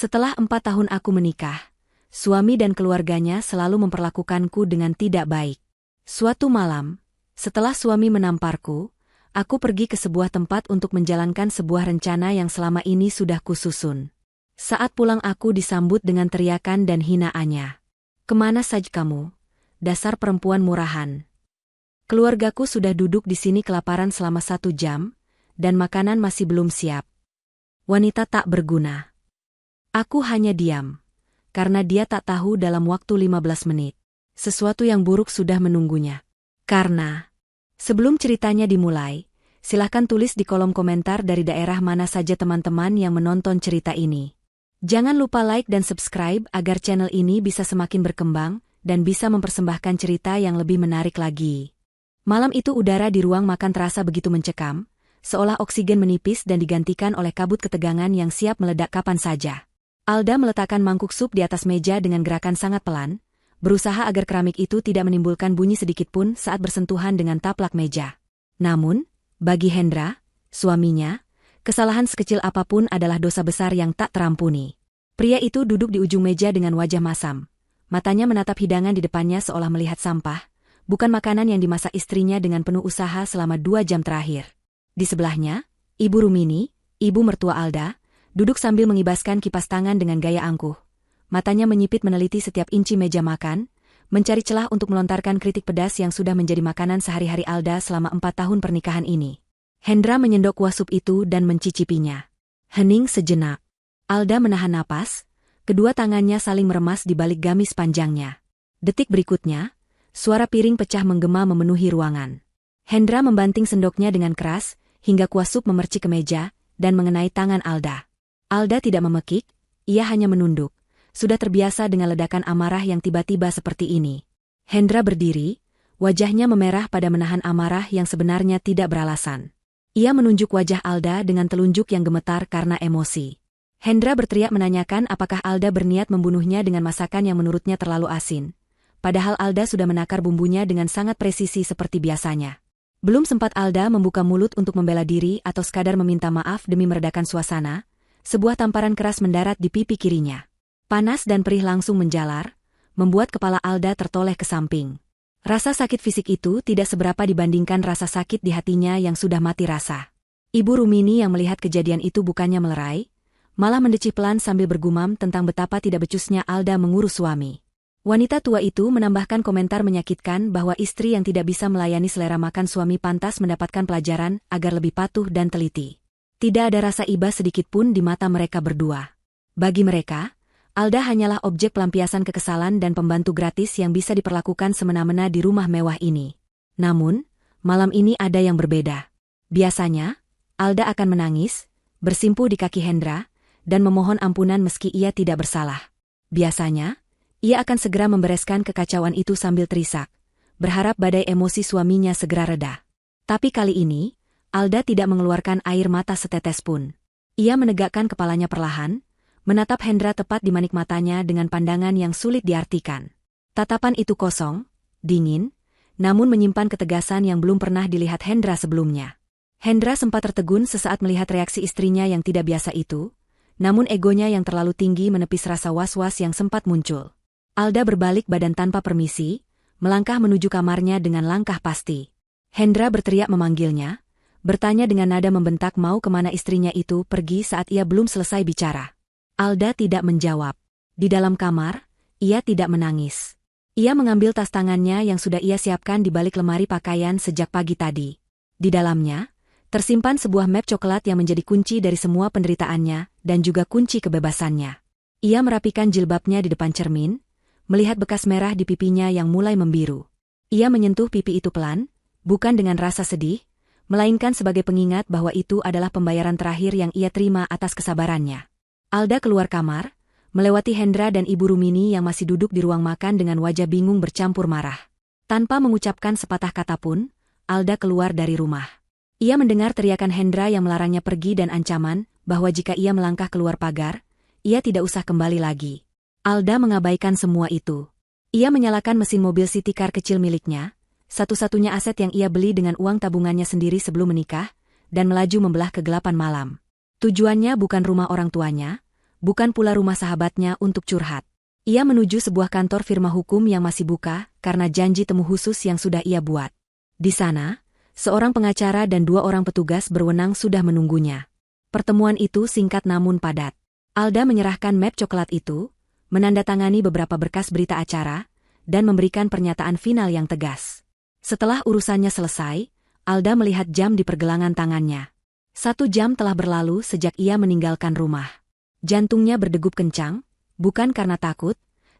Setelah 4 tahun aku menikah, suami dan keluarganya selalu memperlakukanku dengan tidak baik. Suatu malam, setelah suami menamparku, aku pergi ke sebuah tempat untuk menjalankan sebuah rencana yang selama ini sudah kususun. Saat pulang aku disambut dengan teriakan dan hinaannya. "Kemana saja kamu? Dasar perempuan murahan." Keluargaku sudah duduk di sini kelaparan selama 1 jam, dan makanan masih belum siap. Wanita tak berguna. Aku hanya diam, karena dia tak tahu dalam waktu 15 menit. Sesuatu yang buruk sudah menunggunya. Karena, sebelum ceritanya dimulai, silahkan tulis di kolom komentar dari daerah mana saja teman-teman yang menonton cerita ini. Jangan lupa like dan subscribe agar channel ini bisa semakin berkembang dan bisa mempersembahkan cerita yang lebih menarik lagi. Malam itu udara di ruang makan terasa begitu mencekam, seolah oksigen menipis dan digantikan oleh kabut ketegangan yang siap meledak kapan saja. Alda meletakkan mangkuk sup di atas meja dengan gerakan sangat pelan, berusaha agar keramik itu tidak menimbulkan bunyi sedikitpun saat bersentuhan dengan taplak meja. Namun, bagi Hendra, suaminya, kesalahan sekecil apapun adalah dosa besar yang tak terampuni. Pria itu duduk di ujung meja dengan wajah masam. Matanya menatap hidangan di depannya seolah melihat sampah, bukan makanan yang dimasak istrinya dengan penuh usaha selama 2 jam terakhir. Di sebelahnya, Ibu Rumini, ibu mertua Alda, duduk sambil mengibaskan kipas tangan dengan gaya angkuh. Matanya menyipit meneliti setiap inci meja makan, mencari celah untuk melontarkan kritik pedas yang sudah menjadi makanan sehari-hari Alda selama 4 tahun pernikahan ini. Hendra menyendok kuah sup itu dan mencicipinya. Hening sejenak. Alda menahan napas, kedua tangannya saling meremas di balik gamis panjangnya. Detik berikutnya, suara piring pecah menggema memenuhi ruangan. Hendra membanting sendoknya dengan keras, hingga kuah sup memercik ke meja, dan mengenai tangan Alda. Alda tidak memekik, ia hanya menunduk. Sudah terbiasa dengan ledakan amarah yang tiba-tiba seperti ini. Hendra berdiri, wajahnya memerah pada menahan amarah yang sebenarnya tidak beralasan. Ia menunjuk wajah Alda dengan telunjuk yang gemetar karena emosi. Hendra berteriak menanyakan apakah Alda berniat membunuhnya dengan masakan yang menurutnya terlalu asin. Padahal Alda sudah menakar bumbunya dengan sangat presisi seperti biasanya. Belum sempat Alda membuka mulut untuk membela diri atau sekadar meminta maaf demi meredakan suasana, sebuah tamparan keras mendarat di pipi kirinya. Panas dan perih langsung menjalar, membuat kepala Alda tertoleh ke samping. Rasa sakit fisik itu tidak seberapa dibandingkan rasa sakit di hatinya yang sudah mati rasa. Ibu Rumini yang melihat kejadian itu bukannya melerai, malah mendecih pelan sambil bergumam tentang betapa tidak becusnya Alda mengurus suami. Wanita tua itu menambahkan komentar menyakitkan bahwa istri yang tidak bisa melayani selera makan suami pantas mendapatkan pelajaran agar lebih patuh dan teliti. Tidak ada rasa iba sedikitpun di mata mereka berdua. Bagi mereka, Alda hanyalah objek pelampiasan kekesalan dan pembantu gratis yang bisa diperlakukan semena-mena di rumah mewah ini. Namun, malam ini ada yang berbeda. Biasanya, Alda akan menangis, bersimpuh di kaki Hendra, dan memohon ampunan meski ia tidak bersalah. Biasanya, ia akan segera membereskan kekacauan itu sambil terisak, berharap badai emosi suaminya segera reda. Tapi kali ini, Alda tidak mengeluarkan air mata setetes pun. Ia menegakkan kepalanya perlahan, menatap Hendra tepat di manik matanya dengan pandangan yang sulit diartikan. Tatapan itu kosong, dingin, namun menyimpan ketegasan yang belum pernah dilihat Hendra sebelumnya. Hendra sempat tertegun sesaat melihat reaksi istrinya yang tidak biasa itu, namun egonya yang terlalu tinggi menepis rasa was-was yang sempat muncul. Alda berbalik badan tanpa permisi, melangkah menuju kamarnya dengan langkah pasti. Hendra berteriak memanggilnya, bertanya dengan nada membentak mau kemana istrinya itu pergi saat ia belum selesai bicara. Alda tidak menjawab. Di dalam kamar, ia tidak menangis. Ia mengambil tas tangannya yang sudah ia siapkan di balik lemari pakaian sejak pagi tadi. Di dalamnya, tersimpan sebuah map coklat yang menjadi kunci dari semua penderitaannya dan juga kunci kebebasannya. Ia merapikan jilbabnya di depan cermin, melihat bekas merah di pipinya yang mulai membiru. Ia menyentuh pipi itu pelan, bukan dengan rasa sedih, melainkan sebagai pengingat bahwa itu adalah pembayaran terakhir yang ia terima atas kesabarannya. Alda keluar kamar, melewati Hendra dan Ibu Rumini yang masih duduk di ruang makan dengan wajah bingung bercampur marah. Tanpa mengucapkan sepatah kata pun, Alda keluar dari rumah. Ia mendengar teriakan Hendra yang melarangnya pergi dan ancaman bahwa jika ia melangkah keluar pagar, ia tidak usah kembali lagi. Alda mengabaikan semua itu. Ia menyalakan mesin mobil city car kecil miliknya, satu-satunya aset yang ia beli dengan uang tabungannya sendiri sebelum menikah, dan melaju membelah kegelapan malam. Tujuannya bukan rumah orang tuanya, bukan pula rumah sahabatnya untuk curhat. Ia menuju sebuah kantor firma hukum yang masih buka karena janji temu khusus yang sudah ia buat. Di sana, seorang pengacara dan 2 orang petugas berwenang sudah menunggunya. Pertemuan itu singkat namun padat. Alda menyerahkan map coklat itu, menandatangani beberapa berkas berita acara, dan memberikan pernyataan final yang tegas. Setelah urusannya selesai, Alda melihat jam di pergelangan tangannya. 1 jam telah berlalu sejak ia meninggalkan rumah. Jantungnya berdegup kencang, bukan karena takut,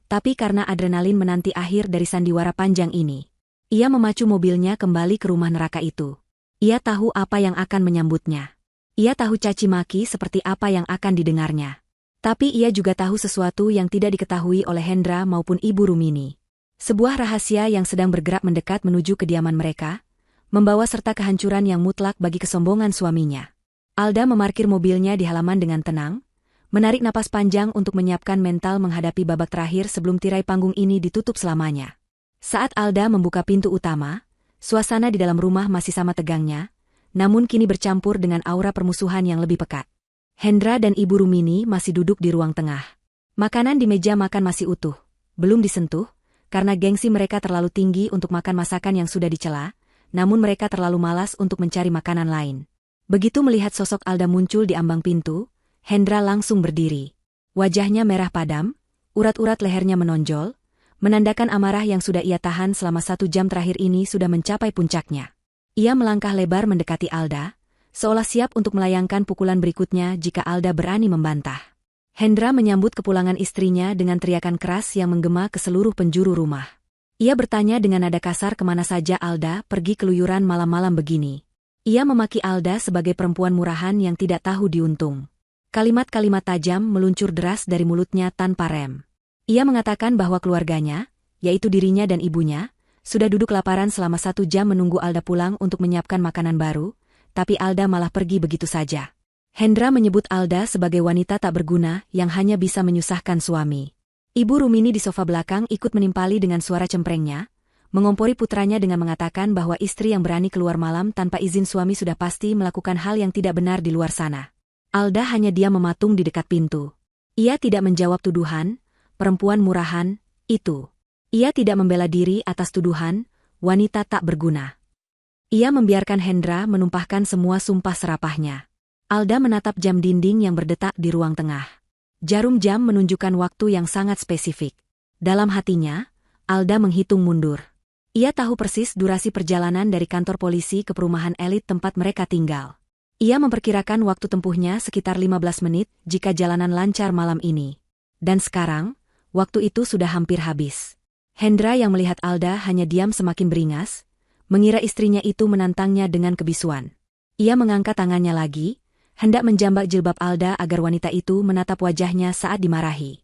tapi karena adrenalin menanti akhir dari sandiwara panjang ini. Ia memacu mobilnya kembali ke rumah neraka itu. Ia tahu apa yang akan menyambutnya. Ia tahu caci maki seperti apa yang akan didengarnya. Tapi ia juga tahu sesuatu yang tidak diketahui oleh Hendra maupun Ibu Rumini. Sebuah rahasia yang sedang bergerak mendekat menuju kediaman mereka, membawa serta kehancuran yang mutlak bagi kesombongan suaminya. Alda memarkir mobilnya di halaman dengan tenang, menarik napas panjang untuk menyiapkan mental menghadapi babak terakhir sebelum tirai panggung ini ditutup selamanya. Saat Alda membuka pintu utama, suasana di dalam rumah masih sama tegangnya, namun kini bercampur dengan aura permusuhan yang lebih pekat. Hendra dan Ibu Rumini masih duduk di ruang tengah. Makanan di meja makan masih utuh, belum disentuh, karena gengsi mereka terlalu tinggi untuk makan masakan yang sudah dicela, namun mereka terlalu malas untuk mencari makanan lain. Begitu melihat sosok Alda muncul di ambang pintu, Hendra langsung berdiri. Wajahnya merah padam, urat-urat lehernya menonjol, menandakan amarah yang sudah ia tahan selama 1 jam terakhir ini sudah mencapai puncaknya. Ia melangkah lebar mendekati Alda, seolah siap untuk melayangkan pukulan berikutnya jika Alda berani membantah. Hendra menyambut kepulangan istrinya dengan teriakan keras yang menggema ke seluruh penjuru rumah. Ia bertanya dengan nada kasar kemana saja Alda pergi keluyuran malam-malam begini. Ia memaki Alda sebagai perempuan murahan yang tidak tahu diuntung. Kalimat-kalimat tajam meluncur deras dari mulutnya tanpa rem. Ia mengatakan bahwa keluarganya, yaitu dirinya dan ibunya, sudah duduk laparan selama 1 jam menunggu Alda pulang untuk menyiapkan makanan baru, tapi Alda malah pergi begitu saja. Hendra menyebut Alda sebagai wanita tak berguna yang hanya bisa menyusahkan suami. Ibu Rumini di sofa belakang ikut menimpali dengan suara cemprengnya, mengompori putranya dengan mengatakan bahwa istri yang berani keluar malam tanpa izin suami sudah pasti melakukan hal yang tidak benar di luar sana. Alda hanya diam mematung di dekat pintu. Ia tidak menjawab tuduhan, perempuan murahan, itu. Ia tidak membela diri atas tuduhan, wanita tak berguna. Ia membiarkan Hendra menumpahkan semua sumpah serapahnya. Alda menatap jam dinding yang berdetak di ruang tengah. Jarum jam menunjukkan waktu yang sangat spesifik. Dalam hatinya, Alda menghitung mundur. Ia tahu persis durasi perjalanan dari kantor polisi ke perumahan elit tempat mereka tinggal. Ia memperkirakan waktu tempuhnya sekitar 15 menit jika jalanan lancar malam ini. Dan sekarang, waktu itu sudah hampir habis. Hendra yang melihat Alda hanya diam semakin beringas, mengira istrinya itu menantangnya dengan kebisuan. Ia mengangkat tangannya lagi, hendak menjambak jilbab Alda agar wanita itu menatap wajahnya saat dimarahi.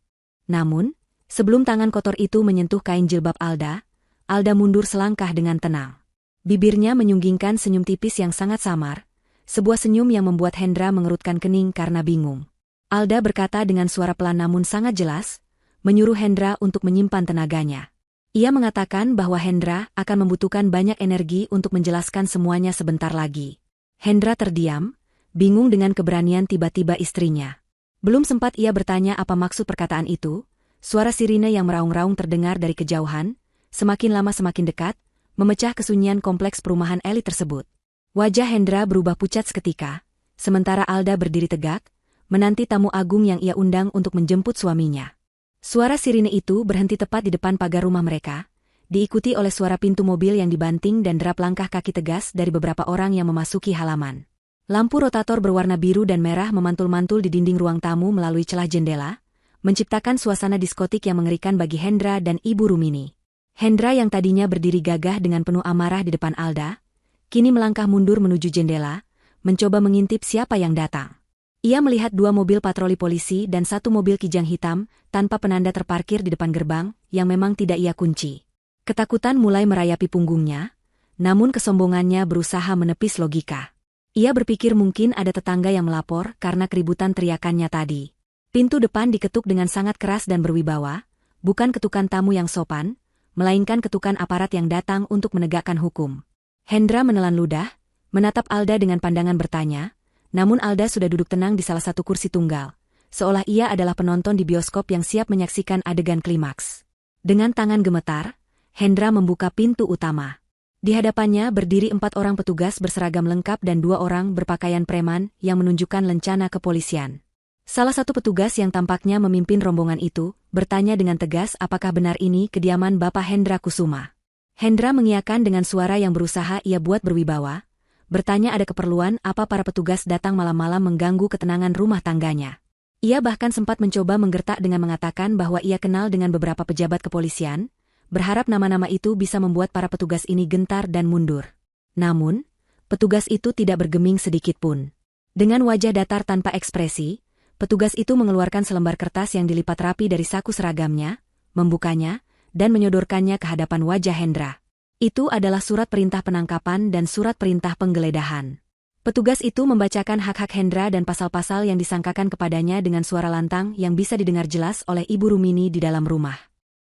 Namun, sebelum tangan kotor itu menyentuh kain jilbab Alda, Alda mundur selangkah dengan tenang. Bibirnya menyunggingkan senyum tipis yang sangat samar, sebuah senyum yang membuat Hendra mengerutkan kening karena bingung. Alda berkata dengan suara pelan namun sangat jelas, menyuruh Hendra untuk menyimpan tenaganya. Ia mengatakan bahwa Hendra akan membutuhkan banyak energi untuk menjelaskan semuanya sebentar lagi. Hendra terdiam, bingung dengan keberanian tiba-tiba istrinya. Belum sempat ia bertanya apa maksud perkataan itu, suara sirine yang meraung-raung terdengar dari kejauhan, semakin lama semakin dekat, memecah kesunyian kompleks perumahan elit tersebut. Wajah Hendra berubah pucat seketika, sementara Alda berdiri tegak, menanti tamu agung yang ia undang untuk menjemput suaminya. Suara sirine itu berhenti tepat di depan pagar rumah mereka, diikuti oleh suara pintu mobil yang dibanting dan derap langkah kaki tegas dari beberapa orang yang memasuki halaman. Lampu rotator berwarna biru dan merah memantul-mantul di dinding ruang tamu melalui celah jendela, menciptakan suasana diskotik yang mengerikan bagi Hendra dan Ibu Rumini. Hendra yang tadinya berdiri gagah dengan penuh amarah di depan Alda, kini melangkah mundur menuju jendela, mencoba mengintip siapa yang datang. Ia melihat 2 mobil patroli polisi dan 1 mobil kijang hitam, tanpa penanda terparkir di depan gerbang, yang memang tidak ia kunci. Ketakutan mulai merayapi punggungnya, namun kesombongannya berusaha menepis logika. Ia berpikir mungkin ada tetangga yang melapor karena keributan teriakannya tadi. Pintu depan diketuk dengan sangat keras dan berwibawa, bukan ketukan tamu yang sopan, melainkan ketukan aparat yang datang untuk menegakkan hukum. Hendra menelan ludah, menatap Alda dengan pandangan bertanya, namun Alda sudah duduk tenang di salah satu kursi tunggal, seolah ia adalah penonton di bioskop yang siap menyaksikan adegan klimaks. Dengan tangan gemetar, Hendra membuka pintu utama. Di hadapannya berdiri 4 orang petugas berseragam lengkap dan 2 orang berpakaian preman yang menunjukkan lencana kepolisian. Salah satu petugas yang tampaknya memimpin rombongan itu, bertanya dengan tegas apakah benar ini kediaman Bapak Hendra Kusuma. Hendra mengiyakan dengan suara yang berusaha ia buat berwibawa, bertanya ada keperluan apa para petugas datang malam-malam mengganggu ketenangan rumah tangganya. Ia bahkan sempat mencoba menggertak dengan mengatakan bahwa ia kenal dengan beberapa pejabat kepolisian, berharap nama-nama itu bisa membuat para petugas ini gentar dan mundur. Namun, petugas itu tidak bergeming sedikitpun. Dengan wajah datar tanpa ekspresi, petugas itu mengeluarkan selembar kertas yang dilipat rapi dari saku seragamnya, membukanya, dan menyodorkannya ke hadapan wajah Hendra. Itu adalah surat perintah penangkapan dan surat perintah penggeledahan. Petugas itu membacakan hak-hak Hendra dan pasal-pasal yang disangkakan kepadanya dengan suara lantang yang bisa didengar jelas oleh Ibu Rumini di dalam rumah.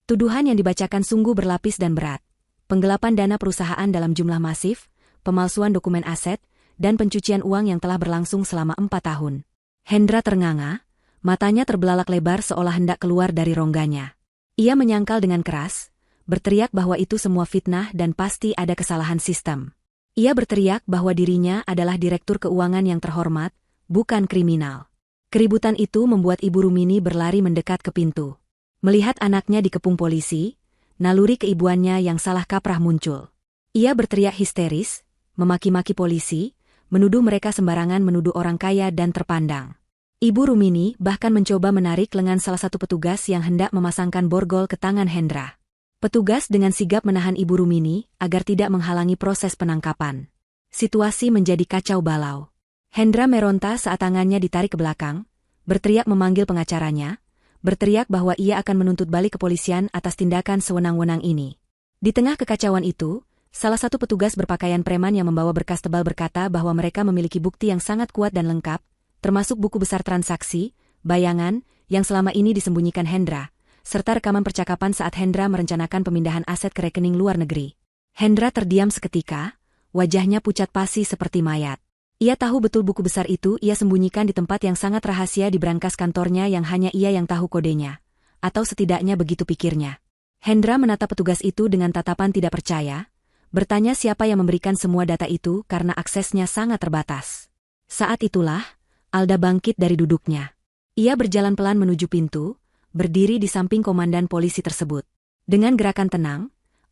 Tuduhan yang dibacakan sungguh berlapis dan berat. Penggelapan dana perusahaan dalam jumlah masif, pemalsuan dokumen aset, dan pencucian uang yang telah berlangsung selama 4 tahun. Hendra ternganga, matanya terbelalak lebar seolah hendak keluar dari rongganya. Ia menyangkal dengan keras, berteriak bahwa itu semua fitnah dan pasti ada kesalahan sistem. Ia berteriak bahwa dirinya adalah direktur keuangan yang terhormat, bukan kriminal. Keributan itu membuat Ibu Rumini berlari mendekat ke pintu. Melihat anaknya dikepung polisi, naluri keibuannya yang salah kaprah muncul. Ia berteriak histeris, memaki-maki polisi, menuduh mereka sembarangan menuduh orang kaya dan terpandang. Ibu Rumini bahkan mencoba menarik lengan salah satu petugas yang hendak memasangkan borgol ke tangan Hendra. Petugas dengan sigap menahan Ibu Rumini agar tidak menghalangi proses penangkapan. Situasi menjadi kacau balau. Hendra meronta saat tangannya ditarik ke belakang, berteriak memanggil pengacaranya, berteriak bahwa ia akan menuntut balik kepolisian atas tindakan sewenang-wenang ini. Di tengah kekacauan itu, salah satu petugas berpakaian preman yang membawa berkas tebal berkata bahwa mereka memiliki bukti yang sangat kuat dan lengkap, termasuk buku besar transaksi, bayangan, yang selama ini disembunyikan Hendra, serta rekaman percakapan saat Hendra merencanakan pemindahan aset ke rekening luar negeri. Hendra terdiam seketika, wajahnya pucat pasi seperti mayat. Ia tahu betul buku besar itu ia sembunyikan di tempat yang sangat rahasia di brankas kantornya yang hanya ia yang tahu kodenya. Atau setidaknya begitu pikirnya. Hendra menatap petugas itu dengan tatapan tidak percaya, bertanya siapa yang memberikan semua data itu karena aksesnya sangat terbatas. Saat itulah, Alda bangkit dari duduknya. Ia berjalan pelan menuju pintu, berdiri di samping komandan polisi tersebut. Dengan gerakan tenang,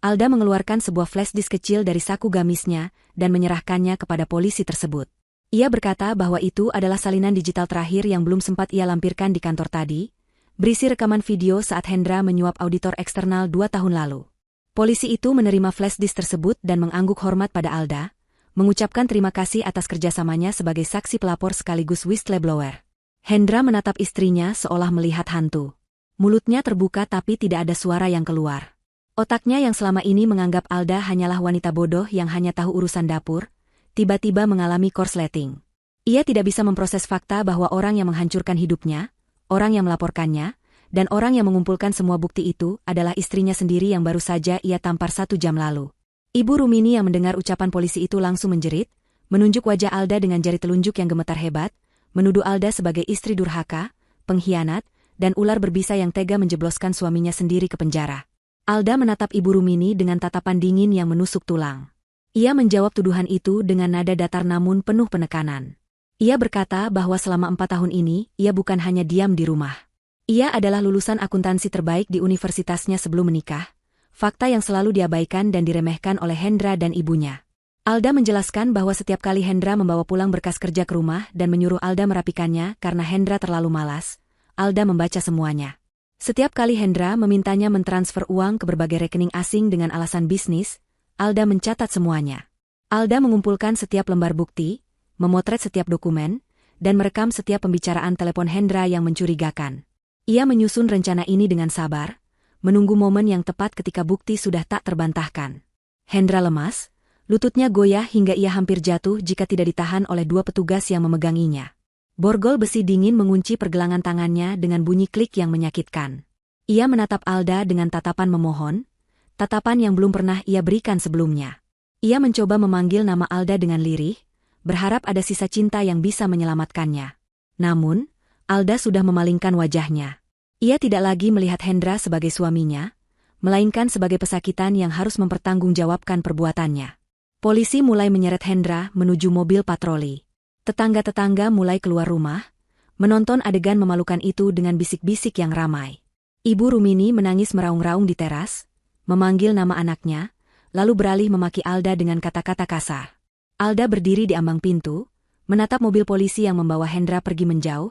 Alda mengeluarkan sebuah flash disk kecil dari saku gamisnya dan menyerahkannya kepada polisi tersebut. Ia berkata bahwa itu adalah salinan digital terakhir yang belum sempat ia lampirkan di kantor tadi, berisi rekaman video saat Hendra menyuap auditor eksternal 2 tahun lalu. Polisi itu menerima flash disk tersebut dan mengangguk hormat pada Alda, mengucapkan terima kasih atas kerjasamanya sebagai saksi pelapor sekaligus whistleblower. Hendra menatap istrinya seolah melihat hantu. Mulutnya terbuka tapi tidak ada suara yang keluar. Otaknya yang selama ini menganggap Alda hanyalah wanita bodoh yang hanya tahu urusan dapur, tiba-tiba mengalami korsleting. Ia tidak bisa memproses fakta bahwa orang yang menghancurkan hidupnya, orang yang melaporkannya, dan orang yang mengumpulkan semua bukti itu adalah istrinya sendiri yang baru saja ia tampar 1 jam lalu. Ibu Rumini yang mendengar ucapan polisi itu langsung menjerit, menunjuk wajah Alda dengan jari telunjuk yang gemetar hebat, menuduh Alda sebagai istri durhaka, pengkhianat, dan ular berbisa yang tega menjebloskan suaminya sendiri ke penjara. Alda menatap Ibu Rumini dengan tatapan dingin yang menusuk tulang. Ia menjawab tuduhan itu dengan nada datar namun penuh penekanan. Ia berkata bahwa selama 4 tahun ini, ia bukan hanya diam di rumah. Ia adalah lulusan akuntansi terbaik di universitasnya sebelum menikah, fakta yang selalu diabaikan dan diremehkan oleh Hendra dan ibunya. Alda menjelaskan bahwa setiap kali Hendra membawa pulang berkas kerja ke rumah dan menyuruh Alda merapikannya karena Hendra terlalu malas, Alda membaca semuanya. Setiap kali Hendra memintanya mentransfer uang ke berbagai rekening asing dengan alasan bisnis, Alda mencatat semuanya. Alda mengumpulkan setiap lembar bukti, memotret setiap dokumen, dan merekam setiap pembicaraan telepon Hendra yang mencurigakan. Ia menyusun rencana ini dengan sabar, menunggu momen yang tepat ketika bukti sudah tak terbantahkan. Hendra lemas, lututnya goyah hingga ia hampir jatuh jika tidak ditahan oleh 2 petugas yang memeganginya. Borgol besi dingin mengunci pergelangan tangannya dengan bunyi klik yang menyakitkan. Ia menatap Alda dengan tatapan memohon, tatapan yang belum pernah ia berikan sebelumnya. Ia mencoba memanggil nama Alda dengan lirih, berharap ada sisa cinta yang bisa menyelamatkannya. Namun, Alda sudah memalingkan wajahnya. Ia tidak lagi melihat Hendra sebagai suaminya, melainkan sebagai pesakitan yang harus mempertanggungjawabkan perbuatannya. Polisi mulai menyeret Hendra menuju mobil patroli. Tetangga-tetangga mulai keluar rumah, menonton adegan memalukan itu dengan bisik-bisik yang ramai. Ibu Rumini menangis meraung-raung di teras, memanggil nama anaknya, lalu beralih memaki Alda dengan kata-kata kasar. Alda berdiri di ambang pintu, menatap mobil polisi yang membawa Hendra pergi menjauh.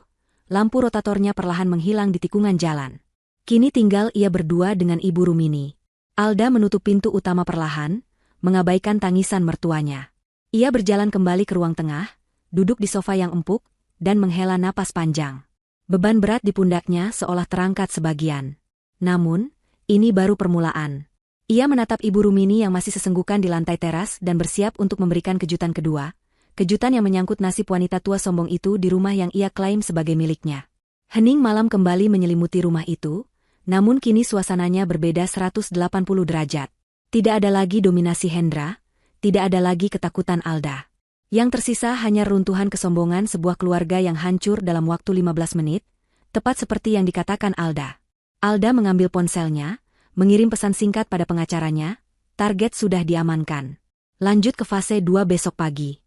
Lampu rotatornya perlahan menghilang di tikungan jalan. Kini tinggal ia berdua dengan Ibu Rumini. Alda menutup pintu utama perlahan, mengabaikan tangisan mertuanya. Ia berjalan kembali ke ruang tengah, duduk di sofa yang empuk, dan menghela napas panjang. Beban berat di pundaknya seolah terangkat sebagian. Namun, ini baru permulaan. Ia menatap Ibu Rumini yang masih sesenggukan di lantai teras dan bersiap untuk memberikan kejutan kedua. Kejutan yang menyangkut nasib wanita tua sombong itu di rumah yang ia klaim sebagai miliknya. Hening malam kembali menyelimuti rumah itu, namun kini suasananya berbeda 180 derajat. Tidak ada lagi dominasi Hendra, tidak ada lagi ketakutan Alda. Yang tersisa hanya runtuhan kesombongan sebuah keluarga yang hancur dalam waktu 15 menit, tepat seperti yang dikatakan Alda. Alda mengambil ponselnya, mengirim pesan singkat pada pengacaranya, target sudah diamankan. Lanjut ke fase 2 besok pagi.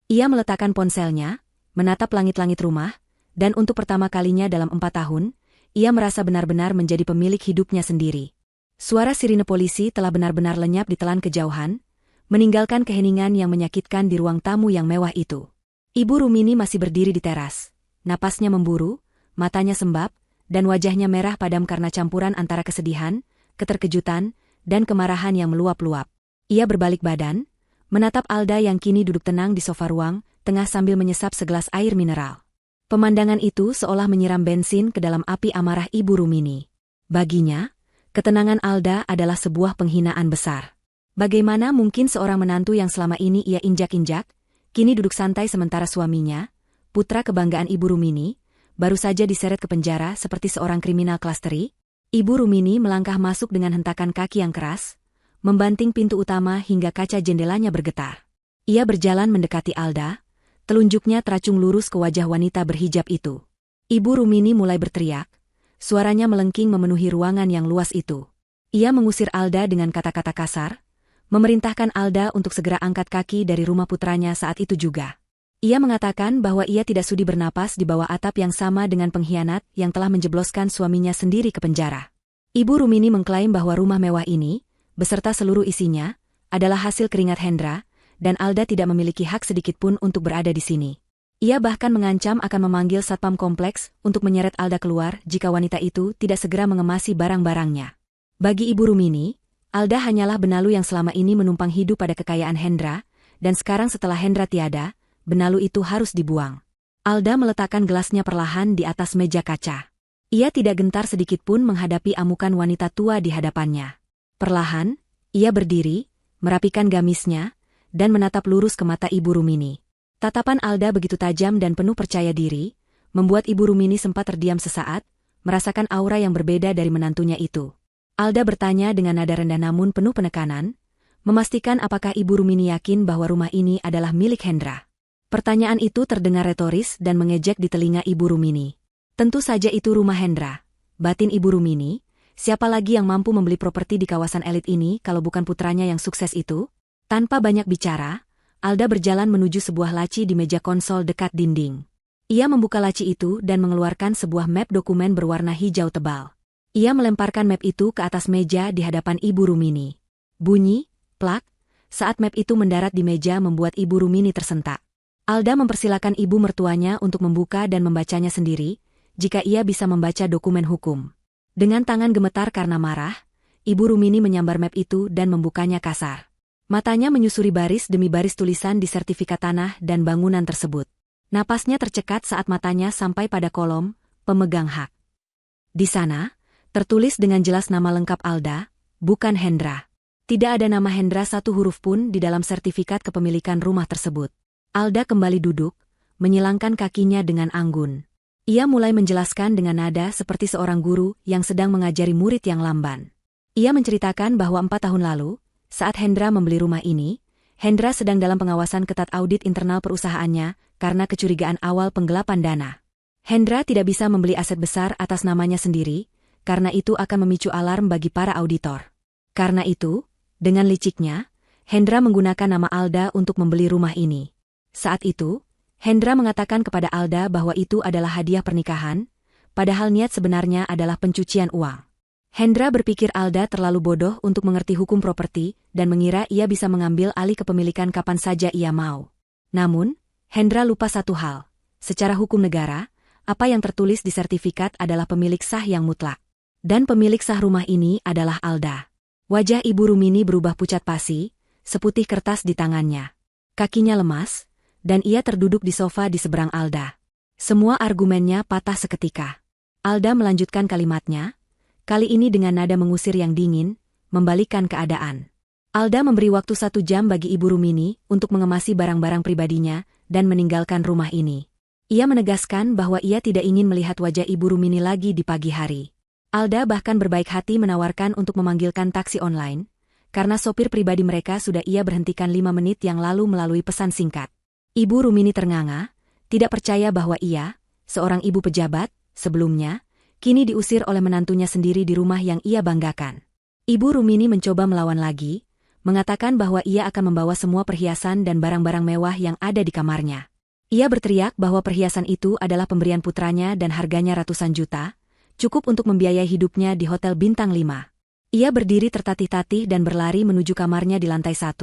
Ia meletakkan ponselnya, menatap langit-langit rumah, dan untuk pertama kalinya dalam 4 tahun, ia merasa benar-benar menjadi pemilik hidupnya sendiri. Suara sirine polisi telah benar-benar lenyap di telan kejauhan, meninggalkan keheningan yang menyakitkan di ruang tamu yang mewah itu. Ibu Rumini masih berdiri di teras, napasnya memburu, matanya sembab, dan wajahnya merah padam karena campuran antara kesedihan, keterkejutan, dan kemarahan yang meluap-luap. Ia berbalik badan, menatap Alda yang kini duduk tenang di sofa ruang tengah sambil menyesap segelas air mineral. Pemandangan itu seolah menyiram bensin ke dalam api amarah Ibu Rumini. Baginya, ketenangan Alda adalah sebuah penghinaan besar. Bagaimana mungkin seorang menantu yang selama ini ia injak-injak, kini duduk santai sementara suaminya, putra kebanggaan Ibu Rumini, baru saja diseret ke penjara seperti seorang kriminal kelas teri? Ibu Rumini melangkah masuk dengan hentakan kaki yang keras, membanting pintu utama hingga kaca jendelanya bergetar. Ia berjalan mendekati Alda, telunjuknya teracung lurus ke wajah wanita berhijab itu. Ibu Rumini mulai berteriak, suaranya melengking memenuhi ruangan yang luas itu. Ia mengusir Alda dengan kata-kata kasar, memerintahkan Alda untuk segera angkat kaki dari rumah putranya saat itu juga. Ia mengatakan bahwa ia tidak sudi bernapas di bawah atap yang sama dengan pengkhianat yang telah menjebloskan suaminya sendiri ke penjara. Ibu Rumini mengklaim bahwa rumah mewah ini, beserta seluruh isinya, adalah hasil keringat Hendra, dan Alda tidak memiliki hak sedikitpun untuk berada di sini. Ia bahkan mengancam akan memanggil satpam kompleks untuk menyeret Alda keluar jika wanita itu tidak segera mengemasi barang-barangnya. Bagi Ibu Rumini, Alda hanyalah benalu yang selama ini menumpang hidup pada kekayaan Hendra, dan sekarang setelah Hendra tiada, benalu itu harus dibuang. Alda meletakkan gelasnya perlahan di atas meja kaca. Ia tidak gentar sedikitpun menghadapi amukan wanita tua di hadapannya. Perlahan, ia berdiri, merapikan gamisnya, dan menatap lurus ke mata Ibu Rumini. Tatapan Alda begitu tajam dan penuh percaya diri, membuat Ibu Rumini sempat terdiam sesaat, merasakan aura yang berbeda dari menantunya itu. Alda bertanya dengan nada rendah namun penuh penekanan, memastikan apakah Ibu Rumini yakin bahwa rumah ini adalah milik Hendra. Pertanyaan itu terdengar retoris dan mengejek di telinga Ibu Rumini. Tentu saja itu rumah Hendra, batin Ibu Rumini. Siapa lagi yang mampu membeli properti di kawasan elit ini kalau bukan putranya yang sukses itu? Tanpa banyak bicara, Alda berjalan menuju sebuah laci di meja konsol dekat dinding. Ia membuka laci itu dan mengeluarkan sebuah map dokumen berwarna hijau tebal. Ia melemparkan map itu ke atas meja di hadapan Ibu Rumini. Bunyi, plak, saat map itu mendarat di meja membuat Ibu Rumini tersentak. Alda mempersilakan ibu mertuanya untuk membuka dan membacanya sendiri, jika ia bisa membaca dokumen hukum. Dengan tangan gemetar karena marah, Ibu Rumini menyambar map itu dan membukanya kasar. Matanya menyusuri baris demi baris tulisan di sertifikat tanah dan bangunan tersebut. Napasnya tercekat saat matanya sampai pada kolom pemegang hak. Di sana, tertulis dengan jelas nama lengkap Alda, bukan Hendra. Tidak ada nama Hendra satu huruf pun di dalam sertifikat kepemilikan rumah tersebut. Alda kembali duduk, menyilangkan kakinya dengan anggun. Ia mulai menjelaskan dengan nada seperti seorang guru yang sedang mengajari murid yang lamban. Ia menceritakan bahwa 4 tahun lalu, saat Hendra membeli rumah ini, Hendra sedang dalam pengawasan ketat audit internal perusahaannya karena kecurigaan awal penggelapan dana. Hendra tidak bisa membeli aset besar atas namanya sendiri, karena itu akan memicu alarm bagi para auditor. Karena itu, dengan liciknya, Hendra menggunakan nama Alda untuk membeli rumah ini. Saat itu, Hendra mengatakan kepada Alda bahwa itu adalah hadiah pernikahan, padahal niat sebenarnya adalah pencucian uang. Hendra berpikir Alda terlalu bodoh untuk mengerti hukum properti dan mengira ia bisa mengambil alih kepemilikan kapan saja ia mau. Namun, Hendra lupa satu hal. Secara hukum negara, apa yang tertulis di sertifikat adalah pemilik sah yang mutlak. Dan pemilik sah rumah ini adalah Alda. Wajah Ibu Rumini berubah pucat pasi, seputih kertas di tangannya. Kakinya lemas, dan ia terduduk di sofa di seberang Alda. Semua argumennya patah seketika. Alda melanjutkan kalimatnya, kali ini dengan nada mengusir yang dingin, membalikkan keadaan. Alda memberi waktu 1 jam bagi Ibu Rumini untuk mengemasi barang-barang pribadinya dan meninggalkan rumah ini. Ia menegaskan bahwa ia tidak ingin melihat wajah Ibu Rumini lagi di pagi hari. Alda bahkan berbaik hati menawarkan untuk memanggilkan taksi online, karena sopir pribadi mereka sudah ia berhentikan 5 menit yang lalu melalui pesan singkat. Ibu Rumini ternganga, tidak percaya bahwa ia, seorang ibu pejabat, sebelumnya, kini diusir oleh menantunya sendiri di rumah yang ia banggakan. Ibu Rumini mencoba melawan lagi, mengatakan bahwa ia akan membawa semua perhiasan dan barang-barang mewah yang ada di kamarnya. Ia berteriak bahwa perhiasan itu adalah pemberian putranya dan harganya ratusan juta, cukup untuk membiayai hidupnya di hotel bintang 5. Ia berdiri tertatih-tatih dan berlari menuju kamarnya di lantai 1,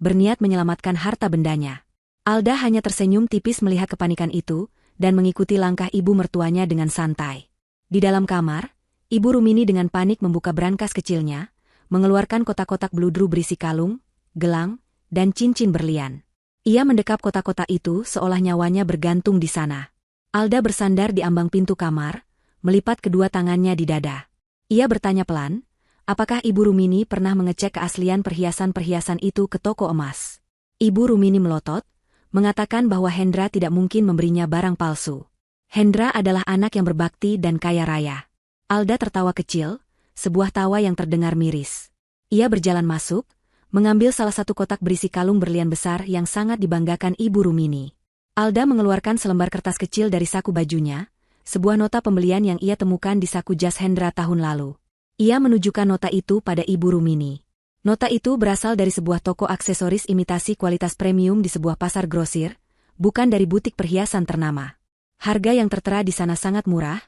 berniat menyelamatkan harta bendanya. Alda hanya tersenyum tipis melihat kepanikan itu, dan mengikuti langkah ibu mertuanya dengan santai. Di dalam kamar, Ibu Rumini dengan panik membuka brankas kecilnya, mengeluarkan kotak-kotak bludru berisi kalung, gelang, dan cincin berlian. Ia mendekap kotak-kotak itu seolah nyawanya bergantung di sana. Alda bersandar di ambang pintu kamar, melipat kedua tangannya di dada. Ia bertanya pelan, apakah Ibu Rumini pernah mengecek keaslian perhiasan-perhiasan itu ke toko emas? Ibu Rumini melotot, mengatakan bahwa Hendra tidak mungkin memberinya barang palsu. Hendra adalah anak yang berbakti dan kaya raya. Alda tertawa kecil, sebuah tawa yang terdengar miris. Ia berjalan masuk, mengambil salah satu kotak berisi kalung berlian besar yang sangat dibanggakan Ibu Rumini. Alda mengeluarkan selembar kertas kecil dari saku bajunya, sebuah nota pembelian yang ia temukan di saku jas Hendra tahun lalu. Ia menunjukkan nota itu pada Ibu Rumini. Nota itu berasal dari sebuah toko aksesoris imitasi kualitas premium di sebuah pasar grosir, bukan dari butik perhiasan ternama. Harga yang tertera di sana sangat murah,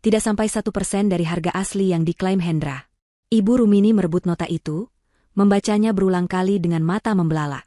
tidak sampai 1% dari harga asli yang diklaim Hendra. Ibu Rumini merebut nota itu, membacanya berulang kali dengan mata membelalak.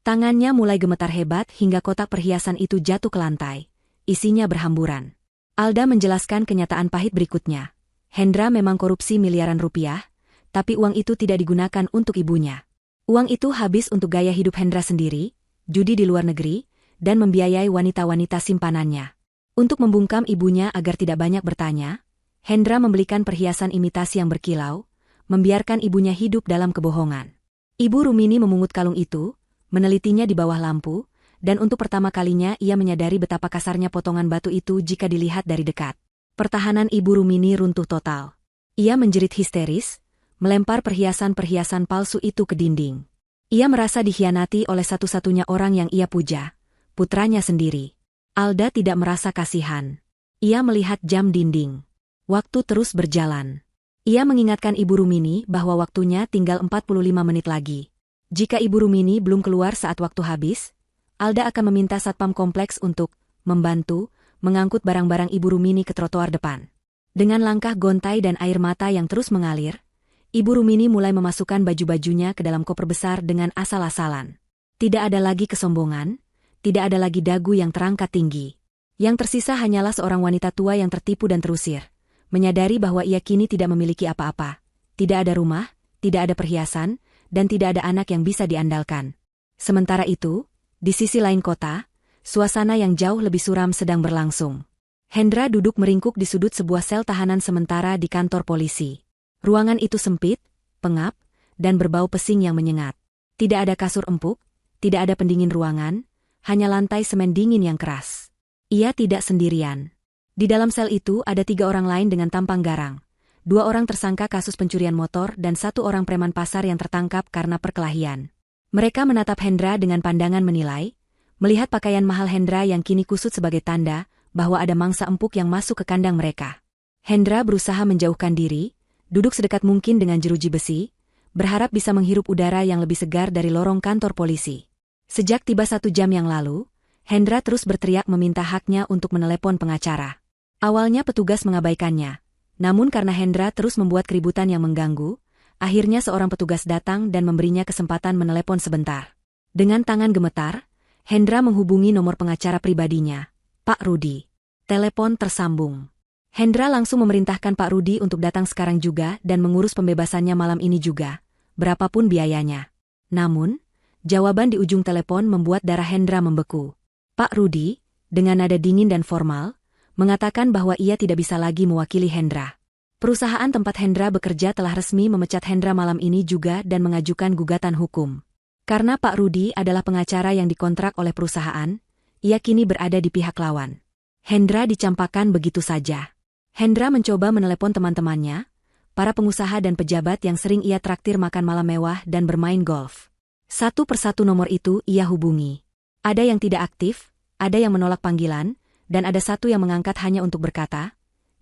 Tangannya mulai gemetar hebat hingga kotak perhiasan itu jatuh ke lantai. Isinya berhamburan. Alda menjelaskan kenyataan pahit berikutnya. Hendra memang korupsi miliaran rupiah, tapi uang itu tidak digunakan untuk ibunya. Uang itu habis untuk gaya hidup Hendra sendiri, judi di luar negeri, dan membiayai wanita-wanita simpanannya. Untuk membungkam ibunya agar tidak banyak bertanya, Hendra membelikan perhiasan imitasi yang berkilau, membiarkan ibunya hidup dalam kebohongan. Ibu Rumini memungut kalung itu, menelitinya di bawah lampu, dan untuk pertama kalinya ia menyadari betapa kasarnya potongan batu itu jika dilihat dari dekat. Pertahanan Ibu Rumini runtuh total. Ia menjerit histeris, melempar perhiasan-perhiasan palsu itu ke dinding. Ia merasa dikhianati oleh satu-satunya orang yang ia puja, putranya sendiri. Alda tidak merasa kasihan. Ia melihat jam dinding. Waktu terus berjalan. Ia mengingatkan Ibu Rumini bahwa waktunya tinggal 45 menit lagi. Jika Ibu Rumini belum keluar saat waktu habis, Alda akan meminta satpam kompleks untuk membantu mengangkut barang-barang Ibu Rumini ke trotoar depan. Dengan langkah gontai dan air mata yang terus mengalir, Ibu Rumini mulai memasukkan baju-bajunya ke dalam koper besar dengan asal-asalan. Tidak ada lagi kesombongan, tidak ada lagi dagu yang terangkat tinggi. Yang tersisa hanyalah seorang wanita tua yang tertipu dan terusir. Menyadari bahwa ia kini tidak memiliki apa-apa. Tidak ada rumah, tidak ada perhiasan, dan tidak ada anak yang bisa diandalkan. Sementara itu, di sisi lain kota, suasana yang jauh lebih suram sedang berlangsung. Hendra duduk meringkuk di sudut sebuah sel tahanan sementara di kantor polisi. Ruangan itu sempit, pengap, dan berbau pesing yang menyengat. Tidak ada kasur empuk, tidak ada pendingin ruangan, hanya lantai semen dingin yang keras. Ia tidak sendirian. Di dalam sel itu ada 3 orang lain dengan tampang garang. 2 orang tersangka kasus pencurian motor dan 1 orang preman pasar yang tertangkap karena perkelahian. Mereka menatap Hendra dengan pandangan menilai, melihat pakaian mahal Hendra yang kini kusut sebagai tanda bahwa ada mangsa empuk yang masuk ke kandang mereka. Hendra berusaha menjauhkan diri, duduk sedekat mungkin dengan jeruji besi, berharap bisa menghirup udara yang lebih segar dari lorong kantor polisi. Sejak tiba 1 jam yang lalu, Hendra terus berteriak meminta haknya untuk menelepon pengacara. Awalnya petugas mengabaikannya, namun karena Hendra terus membuat keributan yang mengganggu, akhirnya seorang petugas datang dan memberinya kesempatan menelepon sebentar. Dengan tangan gemetar, Hendra menghubungi nomor pengacara pribadinya, Pak Rudi. Telepon tersambung. Hendra langsung memerintahkan Pak Rudi untuk datang sekarang juga dan mengurus pembebasannya malam ini juga, berapapun biayanya. Namun, jawaban di ujung telepon membuat darah Hendra membeku. Pak Rudi, dengan nada dingin dan formal, mengatakan bahwa ia tidak bisa lagi mewakili Hendra. Perusahaan tempat Hendra bekerja telah resmi memecat Hendra malam ini juga dan mengajukan gugatan hukum. Karena Pak Rudi adalah pengacara yang dikontrak oleh perusahaan, ia kini berada di pihak lawan. Hendra dicampakkan begitu saja. Hendra mencoba menelepon teman-temannya, para pengusaha dan pejabat yang sering ia traktir makan malam mewah dan bermain golf. Satu persatu nomor itu ia hubungi. Ada yang tidak aktif, ada yang menolak panggilan, dan ada satu yang mengangkat hanya untuk berkata,